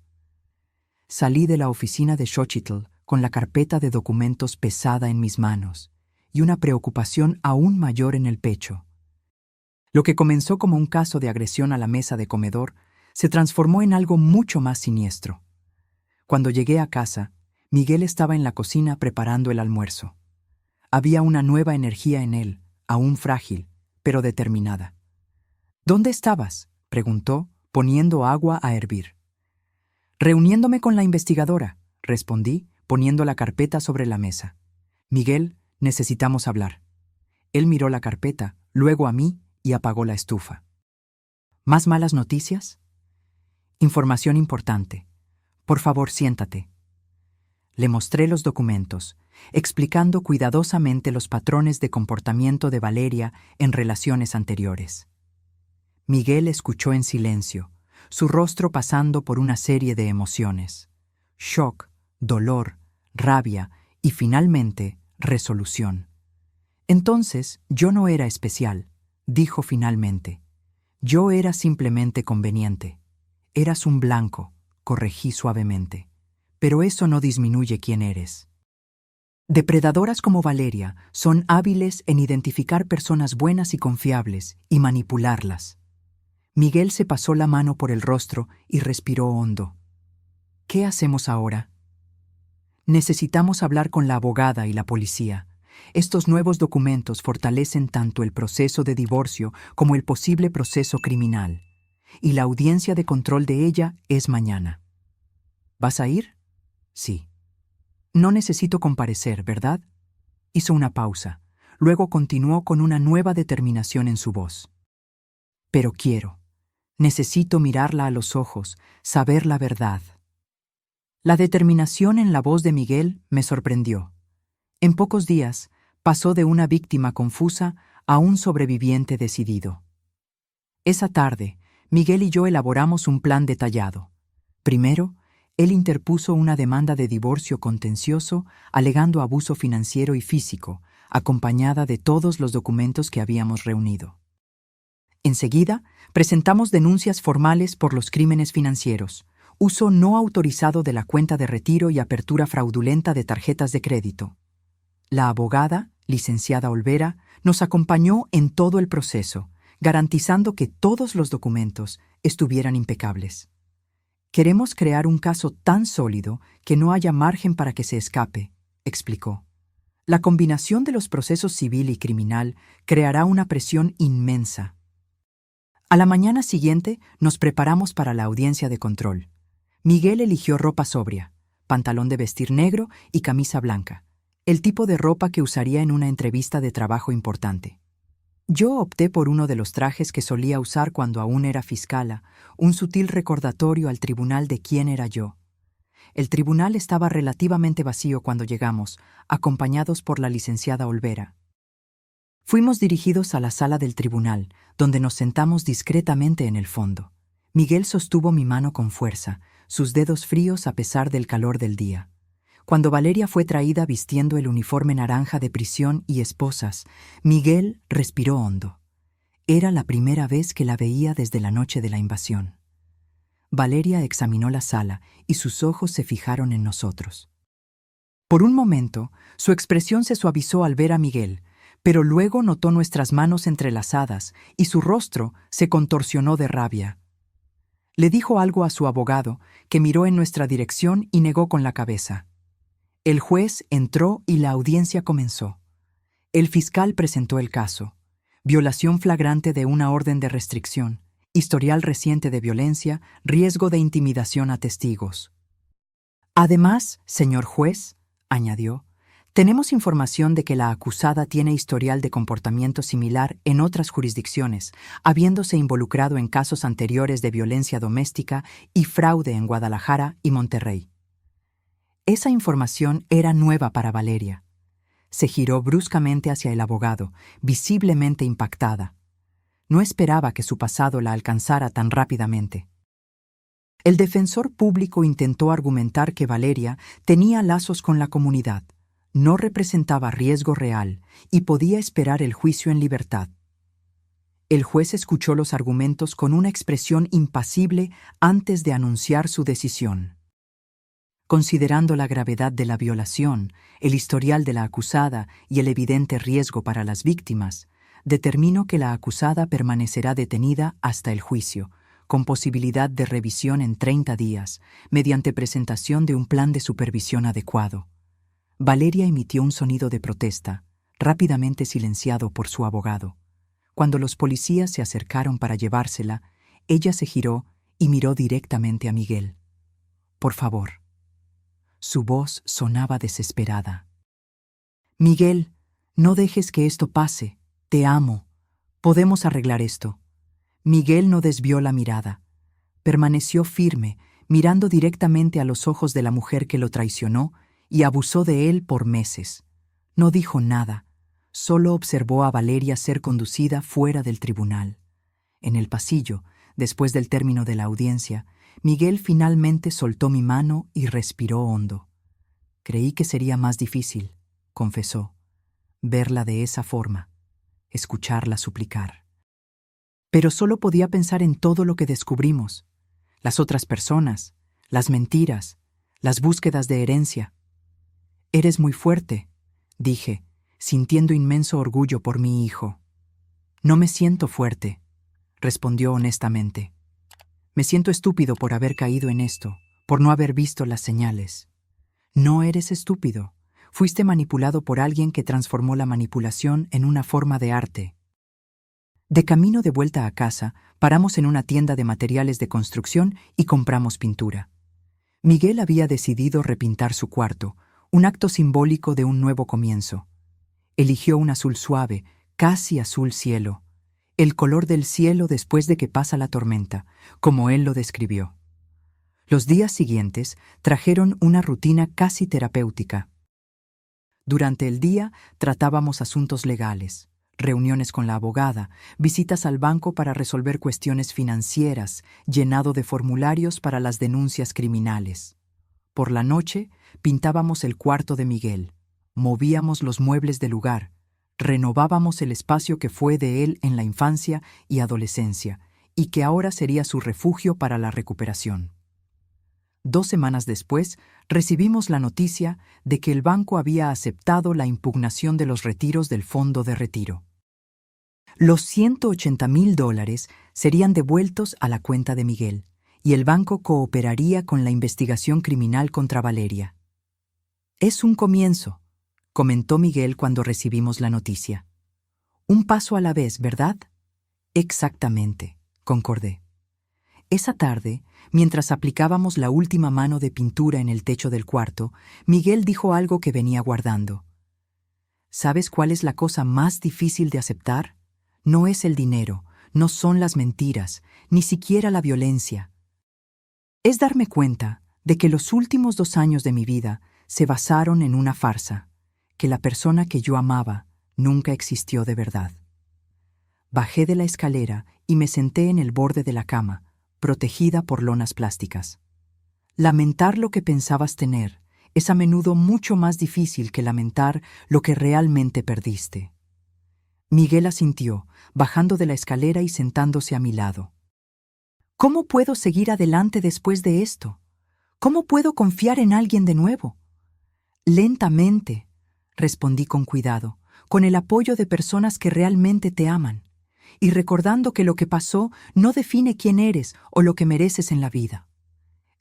Salí de la oficina de Xochitl con la carpeta de documentos pesada en mis manos y una preocupación aún mayor en el pecho. Lo que comenzó como un caso de agresión a la mesa de comedor se transformó en algo mucho más siniestro. Cuando llegué a casa, Miguel estaba en la cocina preparando el almuerzo. Había una nueva energía en él, aún frágil, pero determinada. «¿Dónde estabas?», preguntó, poniendo agua a hervir. «Reuniéndome con la investigadora», respondí, poniendo la carpeta sobre la mesa. «Miguel, necesitamos hablar». Él miró la carpeta, luego a mí y apagó la estufa. «¿Más malas noticias?» «Información importante. Por favor, siéntate». Le mostré los documentos, explicando cuidadosamente los patrones de comportamiento de Valeria en relaciones anteriores. Miguel escuchó en silencio, su rostro pasando por una serie de emociones: shock, dolor, rabia y finalmente resolución. «Entonces, yo no era especial», dijo finalmente. «Yo era simplemente conveniente. Eras un blanco», corregí suavemente. «Pero eso no disminuye quién eres». Depredadoras como Valeria son hábiles en identificar personas buenas y confiables y manipularlas. Miguel se pasó la mano por el rostro y respiró hondo. «¿Qué hacemos ahora?» «Necesitamos hablar con la abogada y la policía. Estos nuevos documentos fortalecen tanto el proceso de divorcio como el posible proceso criminal. Y la audiencia de control de ella es mañana». «¿Vas a ir?» «Sí». «No necesito comparecer, ¿verdad?». Hizo una pausa. Luego continuó con una nueva determinación en su voz. «Pero quiero. Necesito mirarla a los ojos, saber la verdad». La determinación en la voz de Miguel me sorprendió. En pocos días, pasó de una víctima confusa a un sobreviviente decidido. Esa tarde, Miguel y yo elaboramos un plan detallado. Primero, él interpuso una demanda de divorcio contencioso alegando abuso financiero y físico, acompañada de todos los documentos que habíamos reunido. Enseguida, presentamos denuncias formales por los crímenes financieros, uso no autorizado de la cuenta de retiro y apertura fraudulenta de tarjetas de crédito. La abogada, licenciada Olvera, nos acompañó en todo el proceso, garantizando que todos los documentos estuvieran impecables. Queremos crear un caso tan sólido que no haya margen para que se escape, explicó. La combinación de los procesos civil y criminal creará una presión inmensa. A la mañana siguiente nos preparamos para la audiencia de control. Miguel eligió ropa sobria, pantalón de vestir negro y camisa blanca, el tipo de ropa que usaría en una entrevista de trabajo importante. Yo opté por uno de los trajes que solía usar cuando aún era fiscala, un sutil recordatorio al tribunal de quién era yo. El tribunal estaba relativamente vacío cuando llegamos, acompañados por la licenciada Olvera. Fuimos dirigidos a la sala del tribunal, donde nos sentamos discretamente en el fondo. Miguel sostuvo mi mano con fuerza, sus dedos fríos a pesar del calor del día. Cuando Valeria fue traída vistiendo el uniforme naranja de prisión y esposas, Miguel respiró hondo. Era la primera vez que la veía desde la noche de la invasión. Valeria examinó la sala y sus ojos se fijaron en nosotros. Por un momento, su expresión se suavizó al ver a Miguel, pero luego notó nuestras manos entrelazadas y su rostro se contorsionó de rabia. Le dijo algo a su abogado, que miró en nuestra dirección y negó con la cabeza. El juez entró y la audiencia comenzó. El fiscal presentó el caso: violación flagrante de una orden de restricción, historial reciente de violencia, riesgo de intimidación a testigos. Además, señor juez, añadió, tenemos información de que la acusada tiene historial de comportamiento similar en otras jurisdicciones, habiéndose involucrado en casos anteriores de violencia doméstica y fraude en Guadalajara y Monterrey. Esa información era nueva para Valeria. Se giró bruscamente hacia el abogado, visiblemente impactada. No esperaba que su pasado la alcanzara tan rápidamente. El defensor público intentó argumentar que Valeria tenía lazos con la comunidad, no representaba riesgo real y podía esperar el juicio en libertad. El juez escuchó los argumentos con una expresión impasible antes de anunciar su decisión. Considerando la gravedad de la violación, el historial de la acusada y el evidente riesgo para las víctimas, determino que la acusada permanecerá detenida hasta el juicio, con posibilidad de revisión en 30 días, mediante presentación de un plan de supervisión adecuado. Valeria emitió un sonido de protesta, rápidamente silenciado por su abogado. Cuando los policías se acercaron para llevársela, ella se giró y miró directamente a Miguel. «Por favor». Su voz sonaba desesperada. «Miguel, no dejes que esto pase. Te amo. Podemos arreglar esto». Miguel no desvió la mirada. Permaneció firme, mirando directamente a los ojos de la mujer que lo traicionó y abusó de él por meses. No dijo nada, solo observó a Valeria ser conducida fuera del tribunal. En el pasillo, después del término de la audiencia, Miguel finalmente soltó mi mano y respiró hondo. «Creí que sería más difícil», confesó, «verla de esa forma, escucharla suplicar. Pero solo podía pensar en todo lo que descubrimos, las otras personas, las mentiras, las búsquedas de herencia. Eres muy fuerte», dije, sintiendo inmenso orgullo por mi hijo. «No me siento fuerte», respondió honestamente. «Me siento estúpido por haber caído en esto, por no haber visto las señales». «No eres estúpido. Fuiste manipulado por alguien que transformó la manipulación en una forma de arte». De camino de vuelta a casa, paramos en una tienda de materiales de construcción y compramos pintura. Miguel había decidido repintar su cuarto, un acto simbólico de un nuevo comienzo. Eligió un azul suave, casi azul cielo, el color del cielo después de que pasa la tormenta, como él lo describió. Los días siguientes trajeron una rutina casi terapéutica. Durante el día tratábamos asuntos legales, reuniones con la abogada, visitas al banco para resolver cuestiones financieras, llenado de formularios para las denuncias criminales. Por la noche, pintábamos el cuarto de Miguel, movíamos los muebles del lugar, renovábamos el espacio que fue de él en la infancia y adolescencia, y que ahora sería su refugio para la recuperación. 2 semanas después, recibimos la noticia de que el banco había aceptado la impugnación de los retiros del fondo de retiro. Los $180,000 serían devueltos a la cuenta de Miguel, y el banco cooperaría con la investigación criminal contra Valeria. «Es un comienzo», comentó Miguel cuando recibimos la noticia. «Un paso a la vez, ¿verdad?» «Exactamente», concordé. Esa tarde, mientras aplicábamos la última mano de pintura en el techo del cuarto, Miguel dijo algo que venía guardando. «¿Sabes cuál es la cosa más difícil de aceptar? No es el dinero, no son las mentiras, ni siquiera la violencia. Es darme cuenta de que los últimos 2 años de mi vida se basaron en una farsa, que la persona que yo amaba nunca existió de verdad». Bajé de la escalera y me senté en el borde de la cama, protegida por lonas plásticas. Lamentar lo que pensabas tener es a menudo mucho más difícil que lamentar lo que realmente perdiste. Miguel asintió, bajando de la escalera y sentándose a mi lado. ¿Cómo puedo seguir adelante después de esto? ¿Cómo puedo confiar en alguien de nuevo? Lentamente, respondí con cuidado, con el apoyo de personas que realmente te aman, y recordando que lo que pasó no define quién eres o lo que mereces en la vida.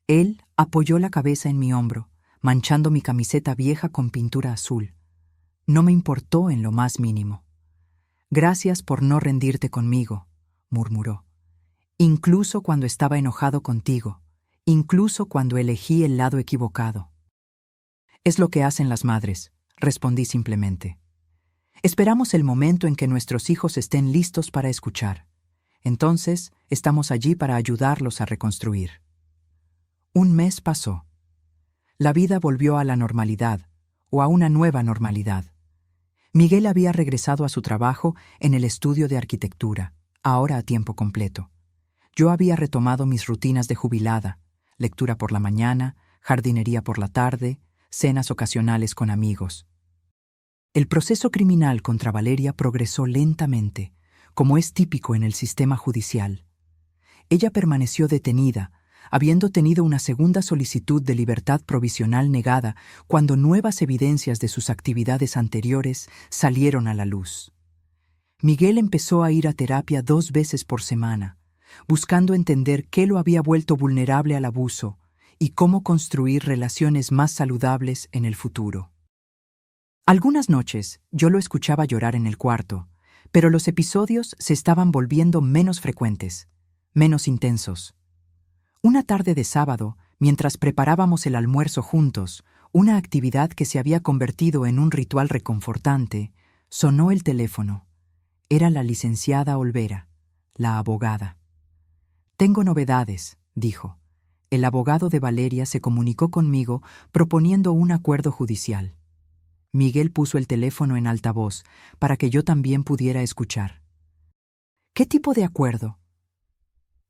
Él apoyó la cabeza en mi hombro, manchando mi camiseta vieja con pintura azul. No me importó en lo más mínimo. «Gracias por no rendirte conmigo», murmuró. «Incluso cuando estaba enojado contigo, incluso cuando elegí el lado equivocado». «Es lo que hacen las madres», respondí simplemente. «Esperamos el momento en que nuestros hijos estén listos para escuchar. Entonces, estamos allí para ayudarlos a reconstruir». 1 mes pasó. La vida volvió a la normalidad, o a una nueva normalidad. Miguel había regresado a su trabajo en el estudio de arquitectura, ahora a tiempo completo. Yo había retomado mis rutinas de jubilada, lectura por la mañana, jardinería por la tarde, cenas ocasionales con amigos. El proceso criminal contra Valeria progresó lentamente, como es típico en el sistema judicial. Ella permaneció detenida, habiendo tenido una segunda solicitud de libertad provisional negada cuando nuevas evidencias de sus actividades anteriores salieron a la luz. Miguel empezó a ir a terapia 2 veces por semana, buscando entender qué lo había vuelto vulnerable al abuso y cómo construir relaciones más saludables en el futuro. Algunas noches yo lo escuchaba llorar en el cuarto, pero los episodios se estaban volviendo menos frecuentes, menos intensos. Una tarde de sábado, mientras preparábamos el almuerzo juntos, una actividad que se había convertido en un ritual reconfortante, sonó el teléfono. Era la licenciada Olvera, la abogada. «Tengo novedades», dijo. «El abogado de Valeria se comunicó conmigo proponiendo un acuerdo judicial». Miguel puso el teléfono en altavoz para que yo también pudiera escuchar. «¿Qué tipo de acuerdo?»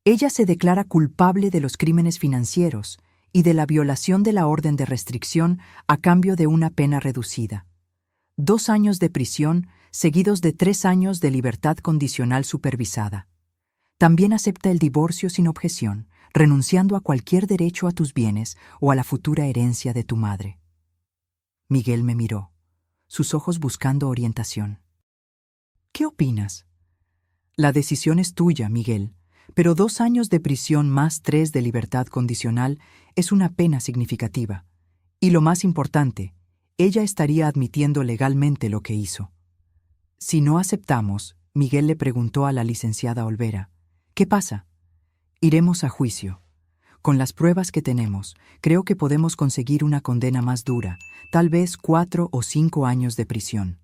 «Ella se declara culpable de los crímenes financieros y de la violación de la orden de restricción a cambio de una pena reducida. 2 años de prisión seguidos de 3 años de libertad condicional supervisada. También acepta el divorcio sin objeción, renunciando a cualquier derecho a tus bienes o a la futura herencia de tu madre». Miguel me miró, sus ojos buscando orientación. «¿Qué opinas?» «La decisión es tuya, Miguel, pero 2 años de prisión más 3 de libertad condicional es una pena significativa. Y lo más importante, ella estaría admitiendo legalmente lo que hizo». «Si no aceptamos», Miguel le preguntó a la licenciada Olvera, «¿qué pasa?» «Iremos a juicio. Con las pruebas que tenemos, creo que podemos conseguir una condena más dura, tal vez 4 o 5 años de prisión.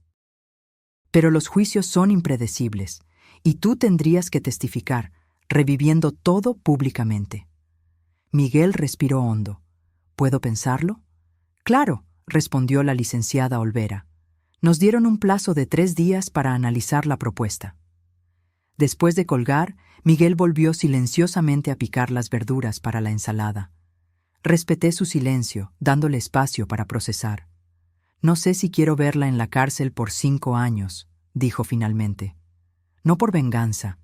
Pero los juicios son impredecibles, y tú tendrías que testificar, reviviendo todo públicamente». Miguel respiró hondo. «¿Puedo pensarlo?» «Claro», respondió la licenciada Olvera. Nos dieron un plazo de 3 días para analizar la propuesta. Después de colgar, Miguel volvió silenciosamente a picar las verduras para la ensalada. Respeté su silencio, dándole espacio para procesar. No sé si quiero verla en la cárcel por 5 años, dijo finalmente. No por venganza.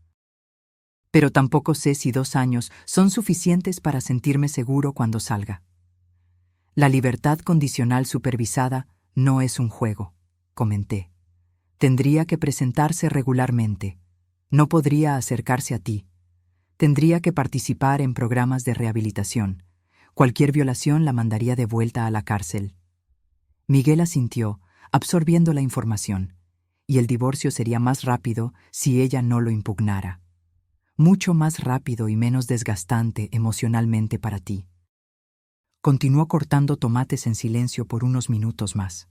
Pero tampoco sé si 2 años son suficientes para sentirme seguro cuando salga. La libertad condicional supervisada no es un juego, comenté. Tendría que presentarse regularmente. No podría acercarse a ti. Tendría que participar en programas de rehabilitación. Cualquier violación la mandaría de vuelta a la cárcel. Miguel asintió, absorbiendo la información, y el divorcio sería más rápido si ella no lo impugnara. Mucho más rápido y menos desgastante emocionalmente para ti. Continuó cortando tomates en silencio por unos minutos más.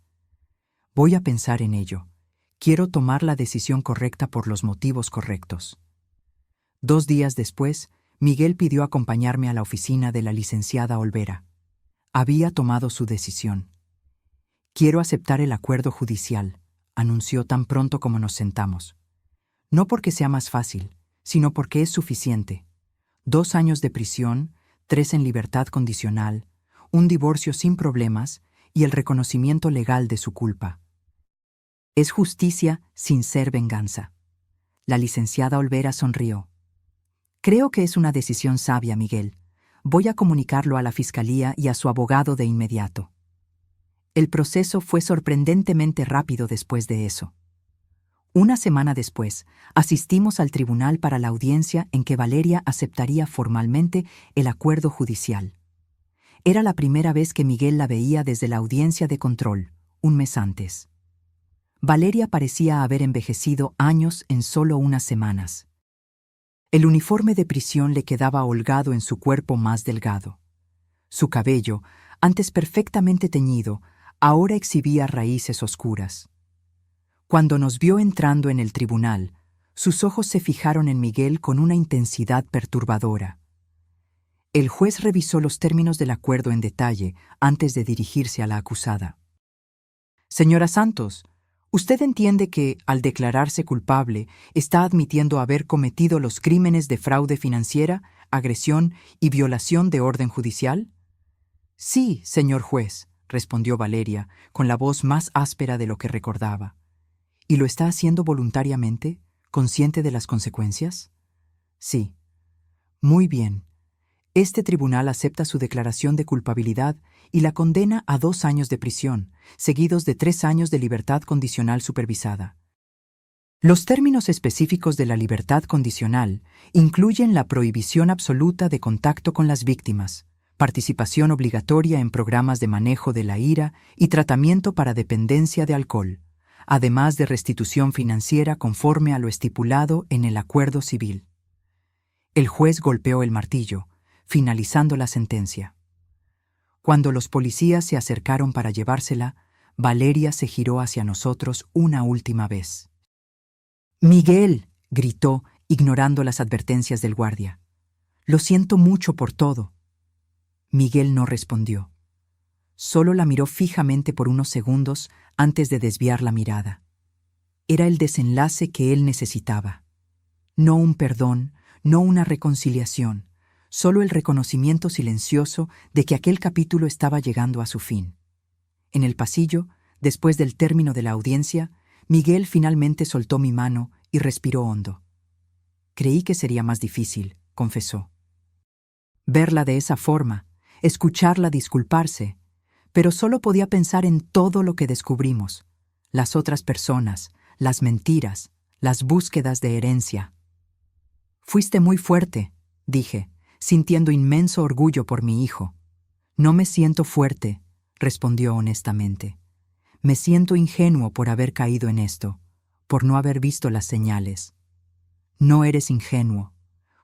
Voy a pensar en ello. Quiero tomar la decisión correcta por los motivos correctos. 2 días después, Miguel pidió acompañarme a la oficina de la licenciada Olvera. Había tomado su decisión. Quiero aceptar el acuerdo judicial, anunció tan pronto como nos sentamos. No porque sea más fácil, sino porque es suficiente. 2 años de prisión, 3 en libertad condicional, un divorcio sin problemas y el reconocimiento legal de su culpa. Es justicia sin ser venganza. La licenciada Olvera sonrió. Creo que es una decisión sabia, Miguel. Voy a comunicarlo a la fiscalía y a su abogado de inmediato. El proceso fue sorprendentemente rápido después de eso. Una semana después, asistimos al tribunal para la audiencia en que Valeria aceptaría formalmente el acuerdo judicial. Era la primera vez que Miguel la veía desde la audiencia de control, un mes antes. Valeria parecía haber envejecido años en solo unas semanas. El uniforme de prisión le quedaba holgado en su cuerpo más delgado. Su cabello, antes perfectamente teñido, ahora exhibía raíces oscuras. Cuando nos vio entrando en el tribunal, sus ojos se fijaron en Miguel con una intensidad perturbadora. El juez revisó los términos del acuerdo en detalle antes de dirigirse a la acusada. Señora Santos, ¿usted entiende que, al declararse culpable, está admitiendo haber cometido los crímenes de fraude financiera, agresión y violación de orden judicial? Sí, señor juez, respondió Valeria, con la voz más áspera de lo que recordaba. ¿Y lo está haciendo voluntariamente, consciente de las consecuencias? Sí. Muy bien. Este tribunal acepta su declaración de culpabilidad y la condena a 2 años de prisión, seguidos de 3 años de libertad condicional supervisada. Los términos específicos de la libertad condicional incluyen la prohibición absoluta de contacto con las víctimas, participación obligatoria en programas de manejo de la ira y tratamiento para dependencia de alcohol, además de restitución financiera conforme a lo estipulado en el acuerdo civil. El juez golpeó el martillo, finalizando la sentencia. Cuando los policías se acercaron para llevársela, Valeria se giró hacia nosotros una última vez. «Miguel», gritó, ignorando las advertencias del guardia. «Lo siento mucho por todo». Miguel no respondió. Solo la miró fijamente por unos segundos antes de desviar la mirada. Era el desenlace que él necesitaba. No un perdón, no una reconciliación, solo el reconocimiento silencioso de que aquel capítulo estaba llegando a su fin. En el pasillo, después del término de la audiencia, Miguel finalmente soltó mi mano y respiró hondo. Creí que sería más difícil, confesó. Verla de esa forma, escucharla disculparse, pero solo podía pensar en todo lo que descubrimos, las otras personas, las mentiras, las búsquedas de herencia. Fuiste muy fuerte, dije, sintiendo inmenso orgullo por mi hijo. No me siento fuerte, respondió honestamente. Me siento ingenuo por haber caído en esto, por no haber visto las señales. No eres ingenuo.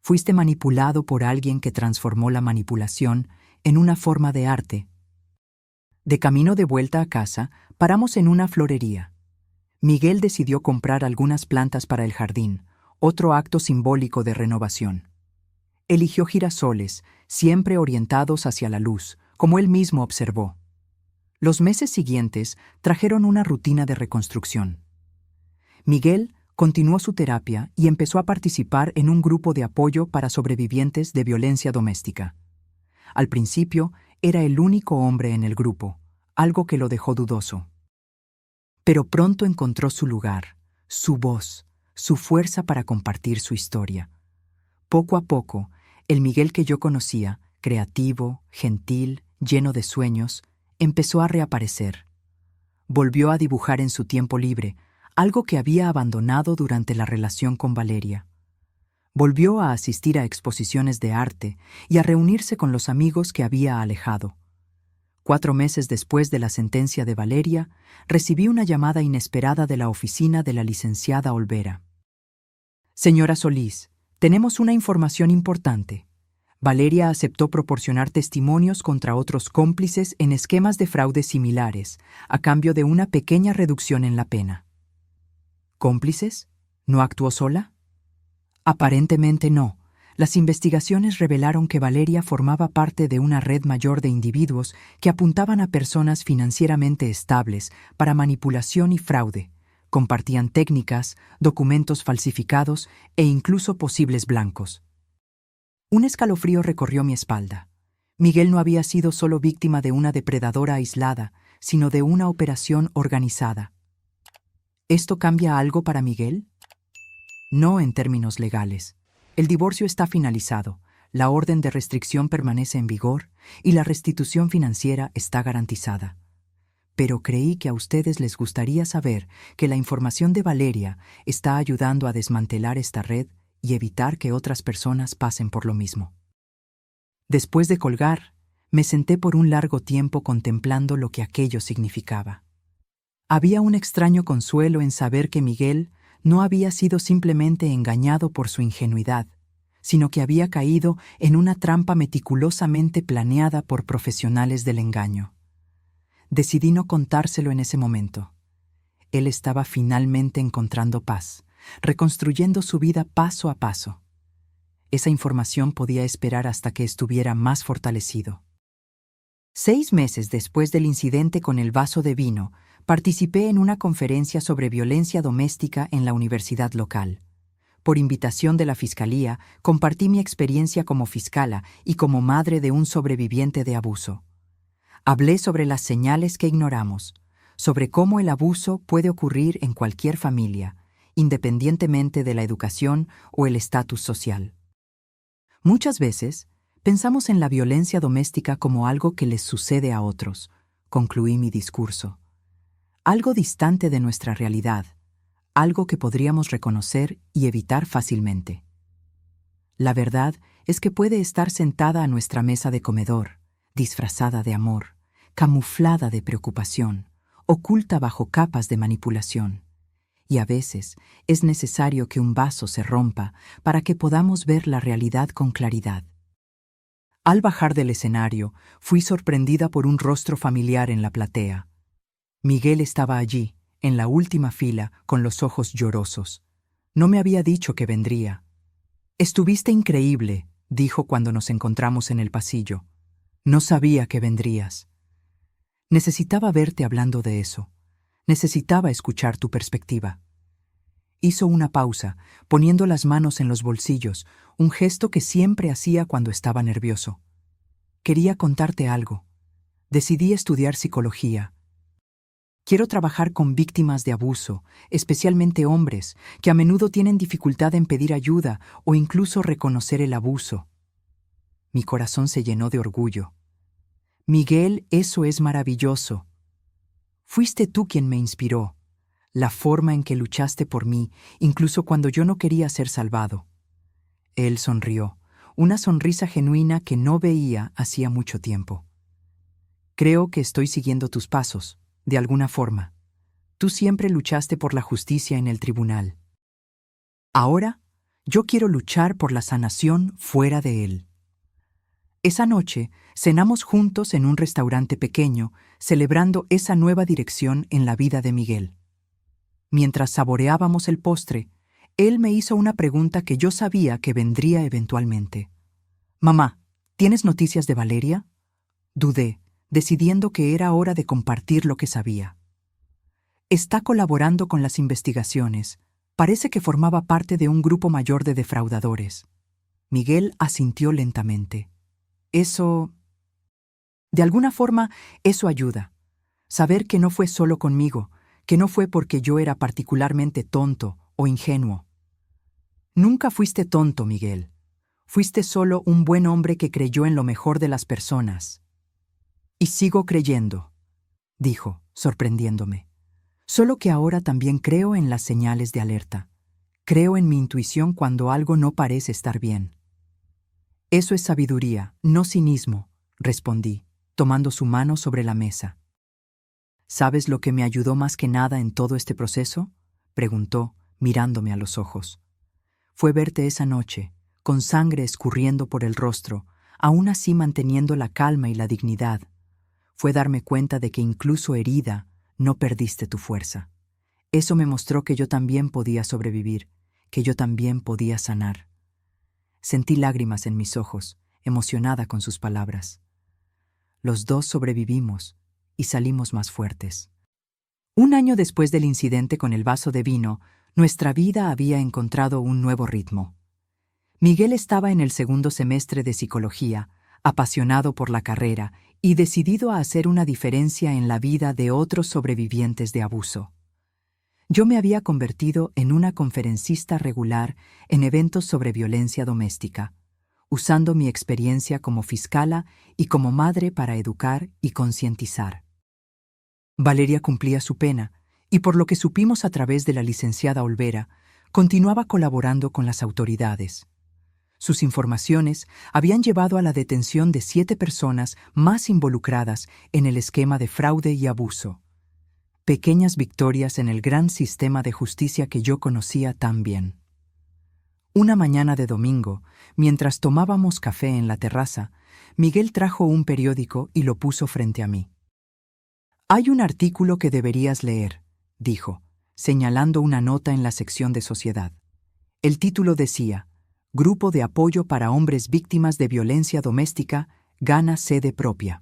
Fuiste manipulado por alguien que transformó la manipulación en una forma de arte. De camino de vuelta a casa, paramos en una florería. Miguel decidió comprar algunas plantas para el jardín, otro acto simbólico de renovación. Eligió girasoles, siempre orientados hacia la luz, como él mismo observó. Los meses siguientes trajeron una rutina de reconstrucción. Miguel continuó su terapia y empezó a participar en un grupo de apoyo para sobrevivientes de violencia doméstica. Al principio, era el único hombre en el grupo, algo que lo dejó dudoso. Pero pronto encontró su lugar, su voz, su fuerza para compartir su historia. Poco a poco, el Miguel que yo conocía, creativo, gentil, lleno de sueños, empezó a reaparecer. Volvió a dibujar en su tiempo libre, algo que había abandonado durante la relación con Valeria. Volvió a asistir a exposiciones de arte y a reunirse con los amigos que había alejado. 4 meses después de la sentencia de Valeria, recibí una llamada inesperada de la oficina de la licenciada Olvera. Señora Solís, tenemos una información importante. Valeria aceptó proporcionar testimonios contra otros cómplices en esquemas de fraude similares, a cambio de una pequeña reducción en la pena. ¿Cómplices? ¿No actuó sola? Aparentemente no. Las investigaciones revelaron que Valeria formaba parte de una red mayor de individuos que apuntaban a personas financieramente estables para manipulación y fraude. Compartían técnicas, documentos falsificados e incluso posibles blancos. Un escalofrío recorrió mi espalda. Miguel no había sido solo víctima de una depredadora aislada, sino de una operación organizada. ¿Esto cambia algo para Miguel? No en términos legales. El divorcio está finalizado, la orden de restricción permanece en vigor y la restitución financiera está garantizada. Pero creí que a ustedes les gustaría saber que la información de Valeria está ayudando a desmantelar esta red y evitar que otras personas pasen por lo mismo. Después de colgar, me senté por un largo tiempo contemplando lo que aquello significaba. Había un extraño consuelo en saber que Miguel no había sido simplemente engañado por su ingenuidad, sino que había caído en una trampa meticulosamente planeada por profesionales del engaño. Decidí no contárselo en ese momento. Él estaba finalmente encontrando paz, reconstruyendo su vida paso a paso. Esa información podía esperar hasta que estuviera más fortalecido. 6 meses después del incidente con el vaso de vino, participé en una conferencia sobre violencia doméstica en la universidad local. Por invitación de la Fiscalía, compartí mi experiencia como fiscala y como madre de un sobreviviente de abuso. Hablé sobre las señales que ignoramos, sobre cómo el abuso puede ocurrir en cualquier familia, independientemente de la educación o el estatus social. Muchas veces, pensamos en la violencia doméstica como algo que les sucede a otros, concluí mi discurso. Algo distante de nuestra realidad, algo que podríamos reconocer y evitar fácilmente. La verdad es que puede estar sentada a nuestra mesa de comedor, disfrazada de amor, camuflada de preocupación, oculta bajo capas de manipulación. Y a veces es necesario que un vaso se rompa para que podamos ver la realidad con claridad. Al bajar del escenario, fui sorprendida por un rostro familiar en la platea. Miguel estaba allí, en la última fila, con los ojos llorosos. No me había dicho que vendría. «Estuviste increíble», dijo cuando nos encontramos en el pasillo. «No sabía que vendrías». Necesitaba verte hablando de eso. Necesitaba escuchar tu perspectiva. Hizo una pausa, poniendo las manos en los bolsillos, un gesto que siempre hacía cuando estaba nervioso. Quería contarte algo. Decidí estudiar psicología. Quiero trabajar con víctimas de abuso, especialmente hombres, que a menudo tienen dificultad en pedir ayuda o incluso reconocer el abuso. Mi corazón se llenó de orgullo. Miguel, eso es maravilloso. Fuiste tú quien me inspiró, la forma en que luchaste por mí, incluso cuando yo no quería ser salvado. Él sonrió, una sonrisa genuina que no veía hacía mucho tiempo. Creo que estoy siguiendo tus pasos. De alguna forma, tú siempre luchaste por la justicia en el tribunal. Ahora, yo quiero luchar por la sanación fuera de él. Esa noche, cenamos juntos en un restaurante pequeño, celebrando esa nueva dirección en la vida de Miguel. Mientras saboreábamos el postre, él me hizo una pregunta que yo sabía que vendría eventualmente. «Mamá, ¿tienes noticias de Valeria?» Dudé. decidiendo que era hora de compartir lo que sabía. Está colaborando con las investigaciones. Parece que formaba parte de un grupo mayor de defraudadores. Miguel asintió lentamente. Eso... De alguna forma, eso ayuda. Saber que no fue solo conmigo, que no fue porque yo era particularmente tonto o ingenuo. Nunca fuiste tonto, Miguel. Fuiste solo un buen hombre que creyó en lo mejor de las personas. Y sigo creyendo, dijo, sorprendiéndome. Solo que ahora también creo en las señales de alerta. Creo en mi intuición cuando algo no parece estar bien. Eso es sabiduría, no cinismo, respondí, tomando su mano sobre la mesa. ¿Sabes lo que me ayudó más que nada en todo este proceso?, preguntó, mirándome a los ojos. Fue verte esa noche, con sangre escurriendo por el rostro, aún así manteniendo la calma y la dignidad. Fue darme cuenta de que incluso herida, no perdiste tu fuerza. Eso me mostró que yo también podía sobrevivir, que yo también podía sanar. Sentí lágrimas en mis ojos, emocionada con sus palabras. Los dos sobrevivimos y salimos más fuertes. Un año después del incidente con el vaso de vino, nuestra vida había encontrado un nuevo ritmo. Miguel estaba en el segundo semestre de psicología, apasionado por la carrera y decidido a hacer una diferencia en la vida de otros sobrevivientes de abuso. Yo me había convertido en una conferencista regular en eventos sobre violencia doméstica, usando mi experiencia como fiscala y como madre para educar y concientizar. Valeria cumplía su pena, y por lo que supimos a través de la licenciada Olvera, continuaba colaborando con las autoridades. Sus informaciones habían llevado a la detención de 7 personas más involucradas en el esquema de fraude y abuso. Pequeñas victorias en el gran sistema de justicia que yo conocía tan bien. Una mañana de domingo, mientras tomábamos café en la terraza, Miguel trajo un periódico y lo puso frente a mí. «Hay un artículo que deberías leer», dijo, señalando una nota en la sección de sociedad. El título decía: Grupo de apoyo para hombres víctimas de violencia doméstica gana sede propia.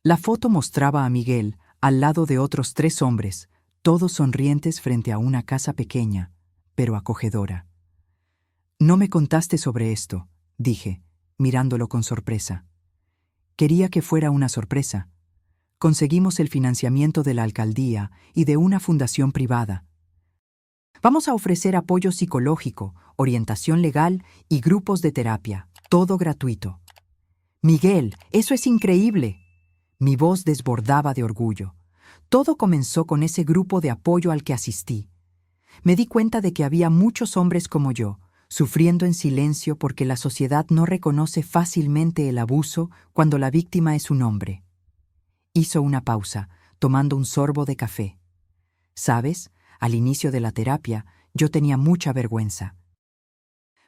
La foto mostraba a Miguel al lado de otros 3 hombres, todos sonrientes frente a una casa pequeña, pero acogedora. «No me contaste sobre esto», dije, mirándolo con sorpresa. Quería que fuera una sorpresa. Conseguimos el financiamiento de la alcaldía y de una fundación privada. Vamos a ofrecer apoyo psicológico, orientación legal y grupos de terapia, todo gratuito. «Miguel, eso es increíble». Mi voz desbordaba de orgullo. Todo comenzó con ese grupo de apoyo al que asistí. Me di cuenta de que había muchos hombres como yo, sufriendo en silencio porque la sociedad no reconoce fácilmente el abuso cuando la víctima es un hombre. Hizo una pausa, tomando un sorbo de café. ¿Sabes? Al inicio de la terapia, yo tenía mucha vergüenza.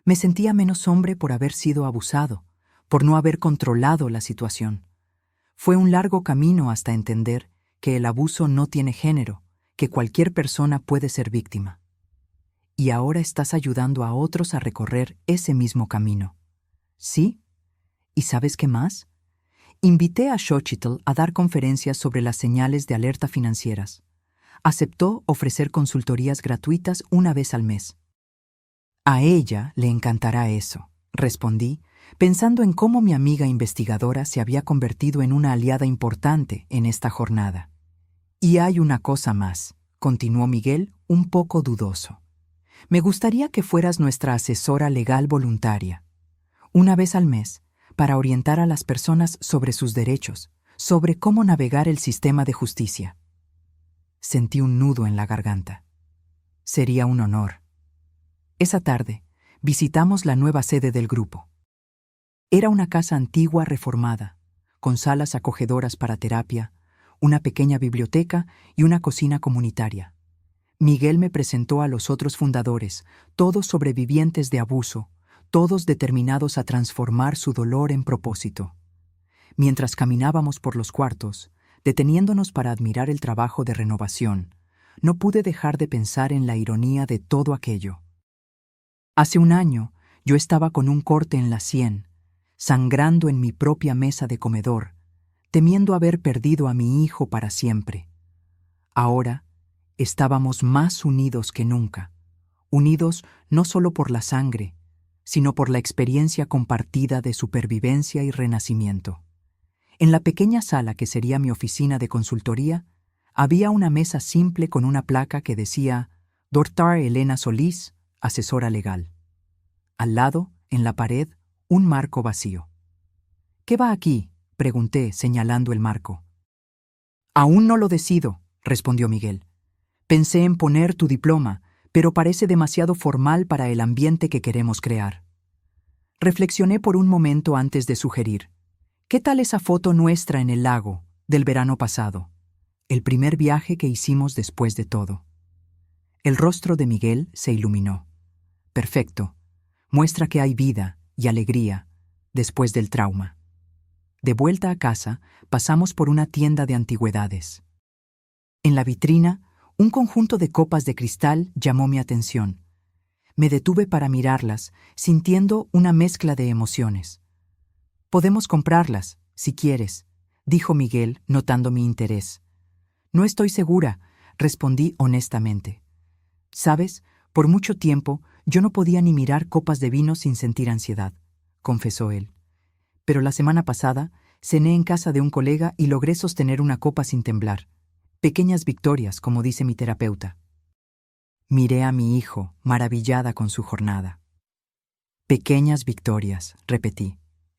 Me sentía menos hombre por haber sido abusado, por no haber controlado la situación. Fue un largo camino hasta entender que el abuso no tiene género, que cualquier persona puede ser víctima. Y ahora estás ayudando a otros a recorrer ese mismo camino. ¿Sí? ¿Y sabes qué más? Invité a Xochitl a dar conferencias sobre las señales de alerta financieras. Aceptó ofrecer consultorías gratuitas una vez al mes. A ella le encantará eso, respondí, pensando en cómo mi amiga investigadora se había convertido en una aliada importante en esta jornada. Y hay una cosa más, continuó Miguel, un poco dudoso. Me gustaría que fueras nuestra asesora legal voluntaria, una vez al mes, para orientar a las personas sobre sus derechos, sobre cómo navegar el sistema de justicia. Sentí un nudo en la garganta. Sería un honor. Esa tarde, visitamos la nueva sede del grupo. Era una casa antigua reformada, con salas acogedoras para terapia, una pequeña biblioteca y una cocina comunitaria. Miguel me presentó a los otros fundadores, todos sobrevivientes de abuso, todos determinados a transformar su dolor en propósito. Mientras caminábamos por los cuartos, deteniéndonos para admirar el trabajo de renovación, no pude dejar de pensar en la ironía de todo aquello. Hace un año, yo estaba con un corte en la sien, sangrando en mi propia mesa de comedor, temiendo haber perdido a mi hijo para siempre. Ahora estábamos más unidos que nunca, unidos no solo por la sangre, sino por la experiencia compartida de supervivencia y renacimiento. En la pequeña sala que sería mi oficina de consultoría, había una mesa simple con una placa que decía Dr. Elena Solís, asesora legal. Al lado, en la pared, un marco vacío. «¿Qué va aquí?», pregunté, señalando el marco. «Aún no lo decido», respondió Miguel. «Pensé en poner tu diploma, pero parece demasiado formal para el ambiente que queremos crear». Reflexioné por un momento antes de sugerir: «¿Qué tal esa foto nuestra en el lago, del verano pasado? El primer viaje que hicimos después de todo». El rostro de Miguel se iluminó. «Perfecto. Muestra que hay vida y alegría después del trauma». De vuelta a casa, pasamos por una tienda de antigüedades. En la vitrina, un conjunto de copas de cristal llamó mi atención. Me detuve para mirarlas, sintiendo una mezcla de emociones. «Podemos comprarlas, si quieres», dijo Miguel, notando mi interés. «No estoy segura», respondí honestamente. «Sabes, por mucho tiempo yo no podía ni mirar copas de vino sin sentir ansiedad», confesó él. «Pero la semana pasada cené en casa de un colega y logré sostener una copa sin temblar. Pequeñas victorias, como dice mi terapeuta». Miré a mi hijo, maravillada con su jornada. «Pequeñas victorias», repetí.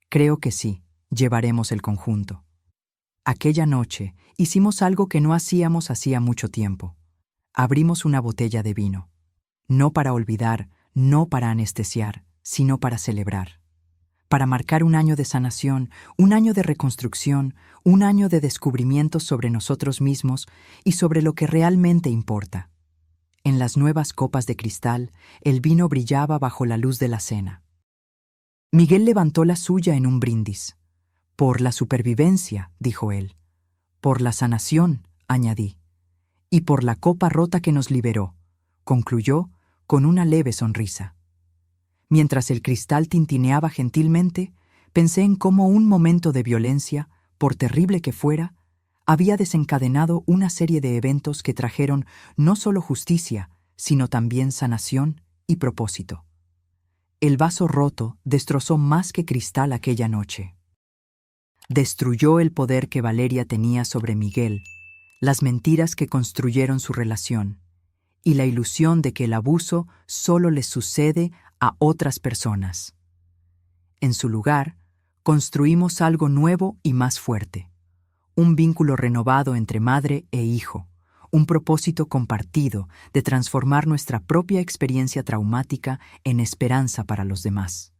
«Creo que sí, llevaremos el conjunto». Aquella noche hicimos algo que no hacíamos hacía mucho tiempo. Abrimos una botella de vino. No para olvidar, no para anestesiar, sino para celebrar. Para marcar un año de sanación, un año de reconstrucción, un año de descubrimientos sobre nosotros mismos y sobre lo que realmente importa. En las nuevas copas de cristal, el vino brillaba bajo la luz de la cena. Miguel levantó la suya en un brindis. «Por la supervivencia», dijo él. «Por la sanación», añadí. «Y por la copa rota que nos liberó», concluyó con una leve sonrisa. Mientras el cristal tintineaba gentilmente, pensé en cómo un momento de violencia, por terrible que fuera, había desencadenado una serie de eventos que trajeron no solo justicia, sino también sanación y propósito. El vaso roto destrozó más que cristal aquella noche. Destruyó el poder que Valeria tenía sobre Miguel, las mentiras que construyeron su relación, y la ilusión de que el abuso solo les sucede a otras personas. En su lugar, construimos algo nuevo y más fuerte. Un vínculo renovado entre madre e hijo, un propósito compartido de transformar nuestra propia experiencia traumática en esperanza para los demás.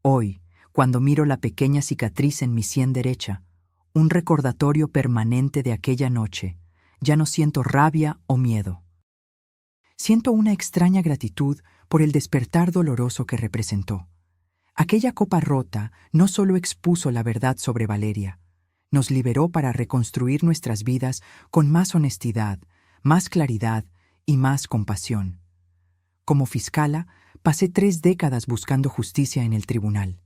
Hoy, cuando miro la pequeña cicatriz en mi sien derecha, un recordatorio permanente de aquella noche, ya no siento rabia o miedo. Siento una extraña gratitud por el despertar doloroso que representó. Aquella copa rota no solo expuso la verdad sobre Valeria, nos liberó para reconstruir nuestras vidas con más honestidad, más claridad y más compasión. Como fiscala, pasé 3 décadas buscando justicia en el tribunal.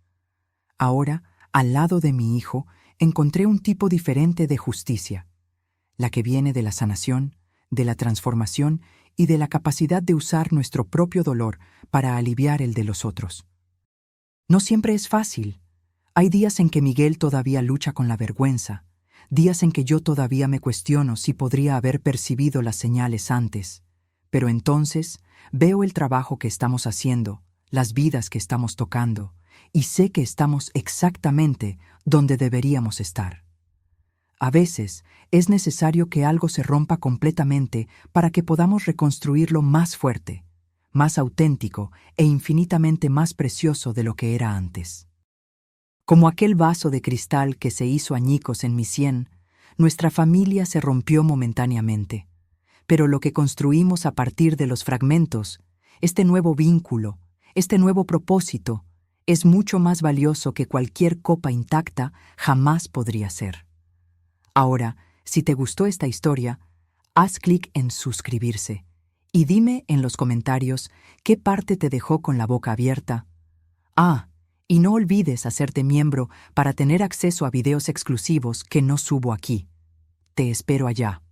Ahora, al lado de mi hijo, encontré un tipo diferente de justicia, la que viene de la sanación, de la transformación y de la capacidad de usar nuestro propio dolor para aliviar el de los otros. No siempre es fácil. Hay días en que Miguel todavía lucha con la vergüenza, días en que yo todavía me cuestiono si podría haber percibido las señales antes, pero entonces veo el trabajo que estamos haciendo, las vidas que estamos tocando, y sé que estamos exactamente donde deberíamos estar. A veces es necesario que algo se rompa completamente para que podamos reconstruirlo más fuerte, más auténtico e infinitamente más precioso de lo que era antes. Como aquel vaso de cristal que se hizo añicos en mi sien, nuestra familia se rompió momentáneamente, pero lo que construimos a partir de los fragmentos, este nuevo vínculo, este nuevo propósito, es mucho más valioso que cualquier copa intacta jamás podría ser. Ahora, si te gustó esta historia, haz clic en suscribirse y dime en los comentarios qué parte te dejó con la boca abierta. Ah, Y no olvides hacerte miembro para tener acceso a videos exclusivos que no subo aquí. Te espero allá.